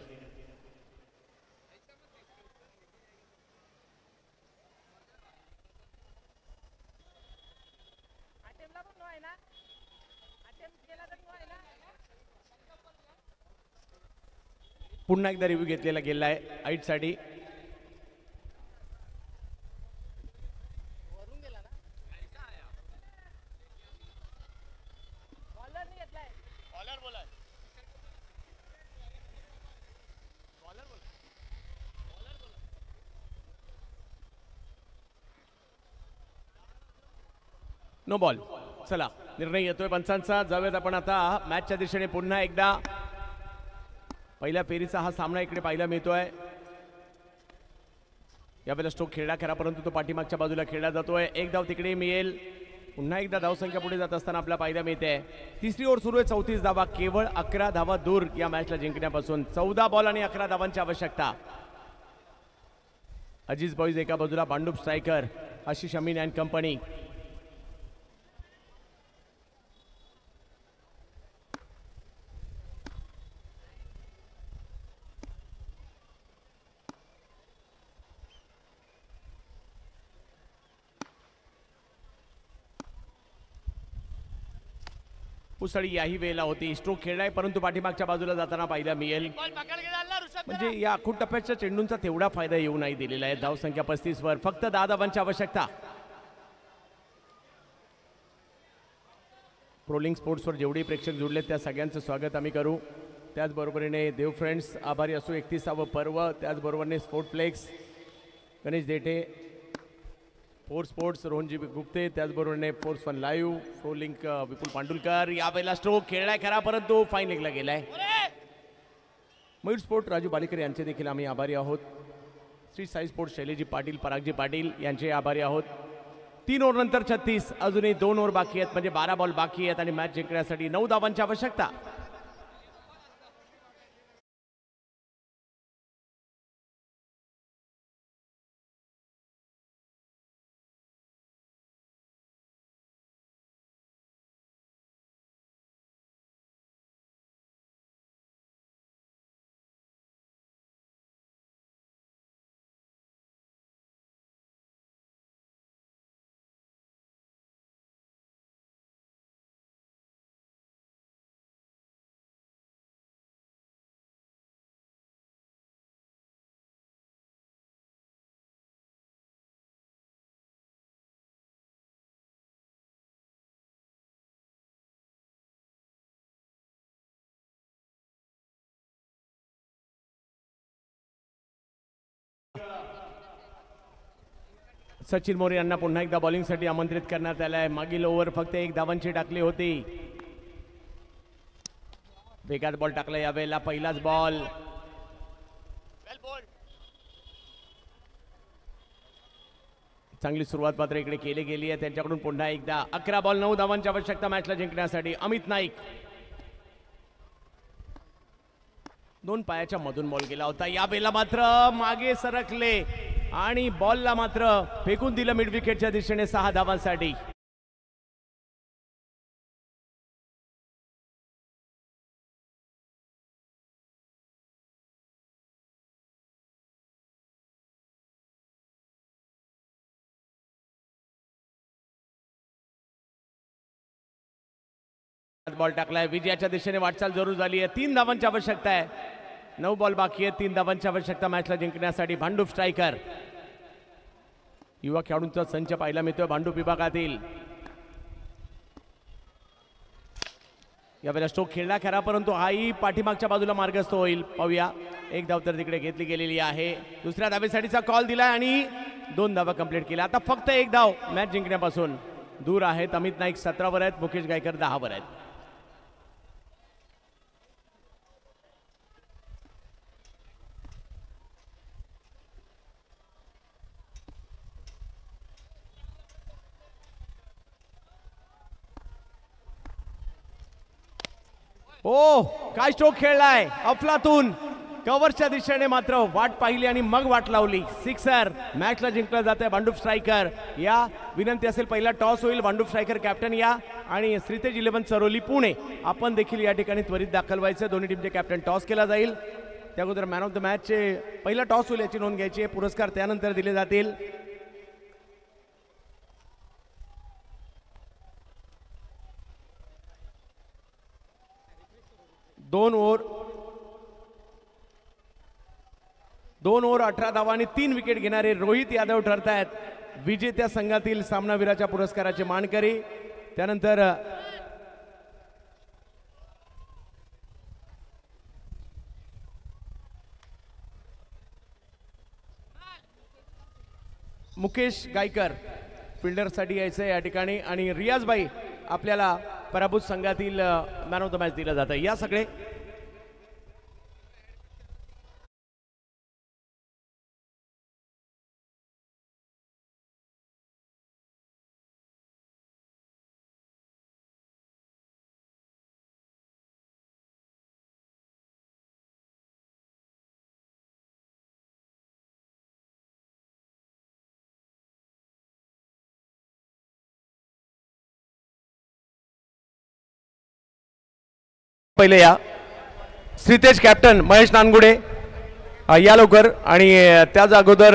Speaker 1: पुन्हा एकदा रिव्ह्यू घेतलेला गेला आहे आईटसाठी. No ball. चला निर्णय येतोय पंचांचा. जाऊयात आपण आता मॅचच्या दिशेने पुन्हा एकदा. पहिल्या फेरीचा हा सामना इकडे पाहायला मिळतोय. यावेळेला स्ट्रोक खेळला खरा परंतु तो पाठीमागच्या बाजूला खेळला जातोय. एक धाव तिकडे मिळेल. पुन्हा एकदा धावसंख्या पुढे जात असताना आपल्याला पाहायला मिळते. तिसरी ओव्हर सुरू आहे. 34 धावा. केवळ 11 धावा दूर या मॅचला जिंकण्यापासून. 14 बॉल आणि 11 धावांची आवश्यकता. अजीज बॉईज एका बाजूला, Bhandup striker Ashish Amin and company. उसळी याही वेळेला होती. स्ट्रोक खेळलाय परंतु पाठीमागच्या बाजूला जाताना पाहायला मिळेल. म्हणजे या आखूड टप्प्याच्या चेंडूंचा तेवढा फायदा येऊ नाही दिलेला आहे. धावसंख्या 35 वर. फक्त 10 धावांची आवश्यकता. प्रोलिंग स्पोर्ट्सवर जेवढे प्रेक्षक जुळले त्या सगळ्यांचं स्वागत आम्ही करू. त्याचबरोबरीने देव फ्रेंड्स आभारी असू. 31वे पर्व. त्याचबरोबरीने sportplex Ganesh Dethe, four sports Rohanji Gupte, त्याचबरोबरीने force fun live, pro link Vipul Pandulkar. यावेळेला स्ट्रोक खेळलाय खरा परंतु फाईन लेगला गेलाय. मयूर स्पोर्ट राजू बालेकर यांचे देखील आम्ही आभारी आहोत. श्री साई स्पोर्ट्स शैलेजी पाटील, परागजी पाटील यांचे आभारी आहोत. 3 ओव्हर नंतर 36. अजूनही 2 ओव्हर बाकी आहेत. म्हणजे 12 बॉल बाकी आहेत आणि मॅच जिंकण्यासाठी 9 धावांची आवश्यकता. सचिन मोरे यांना पुन्हा एकदा बॉलिंगसाठी आमंत्रित करण्यात आलं आहे. मागील ओव्हर फक्त 1 धावांची टाकली होती. वेगात बॉल टाकला यावेळेला. पहिलाच बॉल. चांगली सुरुवात मात्र इकडे केली गेली आहे त्यांच्याकडून. पुन्हा एकदा 11 बॉल 9 धावांची आवश्यकता मॅचला जिंकण्यासाठी. अमित नाईक 2 पायाच्या मधून बॉल गेला होता. यावेळेला मात्र मागे सरकले आणि बॉलला मात्र फेकून दिलं मिड विकेटच्या दिशेने 6 धावांसाठी. बॉल टाकलाय. विजयाच्या दिशेने वाटचाल जरूर झाली आहे. 3 धावांची आवश्यकता आहे. 9 बॉल बाकी आहे. 3 धावांची आवश्यकता मॅचला जिंकण्यासाठी. भांडूप स्ट्रायकर युवा खेळाडूंचा संच पाहायला मिळतोय भांडूप विभागातील. यावेळेला स्ट्रोक खेळला खरा परंतु हाही पाठीमागच्या बाजूला मार्गस्थ होईल. पाहूया. 1 धाव तर तिकडे घेतली गेलेली आहे. दुसऱ्या धावेसाठीचा कॉल दिलाय आणि 2 धावा कंप्लीट केल्या. आता फक्त 1 धाव मॅच जिंकण्यापासून दूर आहेत. अमित नाईक 17 वर आहेत. मुकेश गायकर 10 वर आहेत. ओ काय स्ट्रोक खेळलाय अफलातून. कव्हरच्या दिशेने मात्र वाट पाहिली आणि मग वाट लावली. 6 मॅचला जिंकलं जात आहे भांडूप स्ट्रायकर. या विनंती असेल पहिला टॉस होईल. भांडूप स्ट्रायकर कॅप्टन या आणि श्रीतेज 11 चरोली पुणे आपण देखील या ठिकाणी त्वरित दाखल व्हायचं. दोन्ही टीमचे कॅप्टन टॉस केला जाईल. त्या अगोदर मॅन ऑफ द मॅचचे पहिला टॉस होईल याची नोंद घ्यायची. पुरस्कार त्यानंतर दिले जातील. दोन ओव्हर 2 ओव्हर 18 धावा आणि 3 विकेट घेणारे रोहित यादव ठरत आहेत विजेत्या संघातील सामनावीराच्या पुरस्काराचे मानकरी. त्यानंतर मुकेश गायकर फिल्डरसाठी यायचं या ठिकाणी आणि रियाजबाई आपल्याला पराभूत संघातील मॅन ऑफ द मॅच दिलं जातं. या सगळे पहिले या श्रीतेज कॅप्टन महेश नानगुडे या लवकर आणि त्याच अगोदर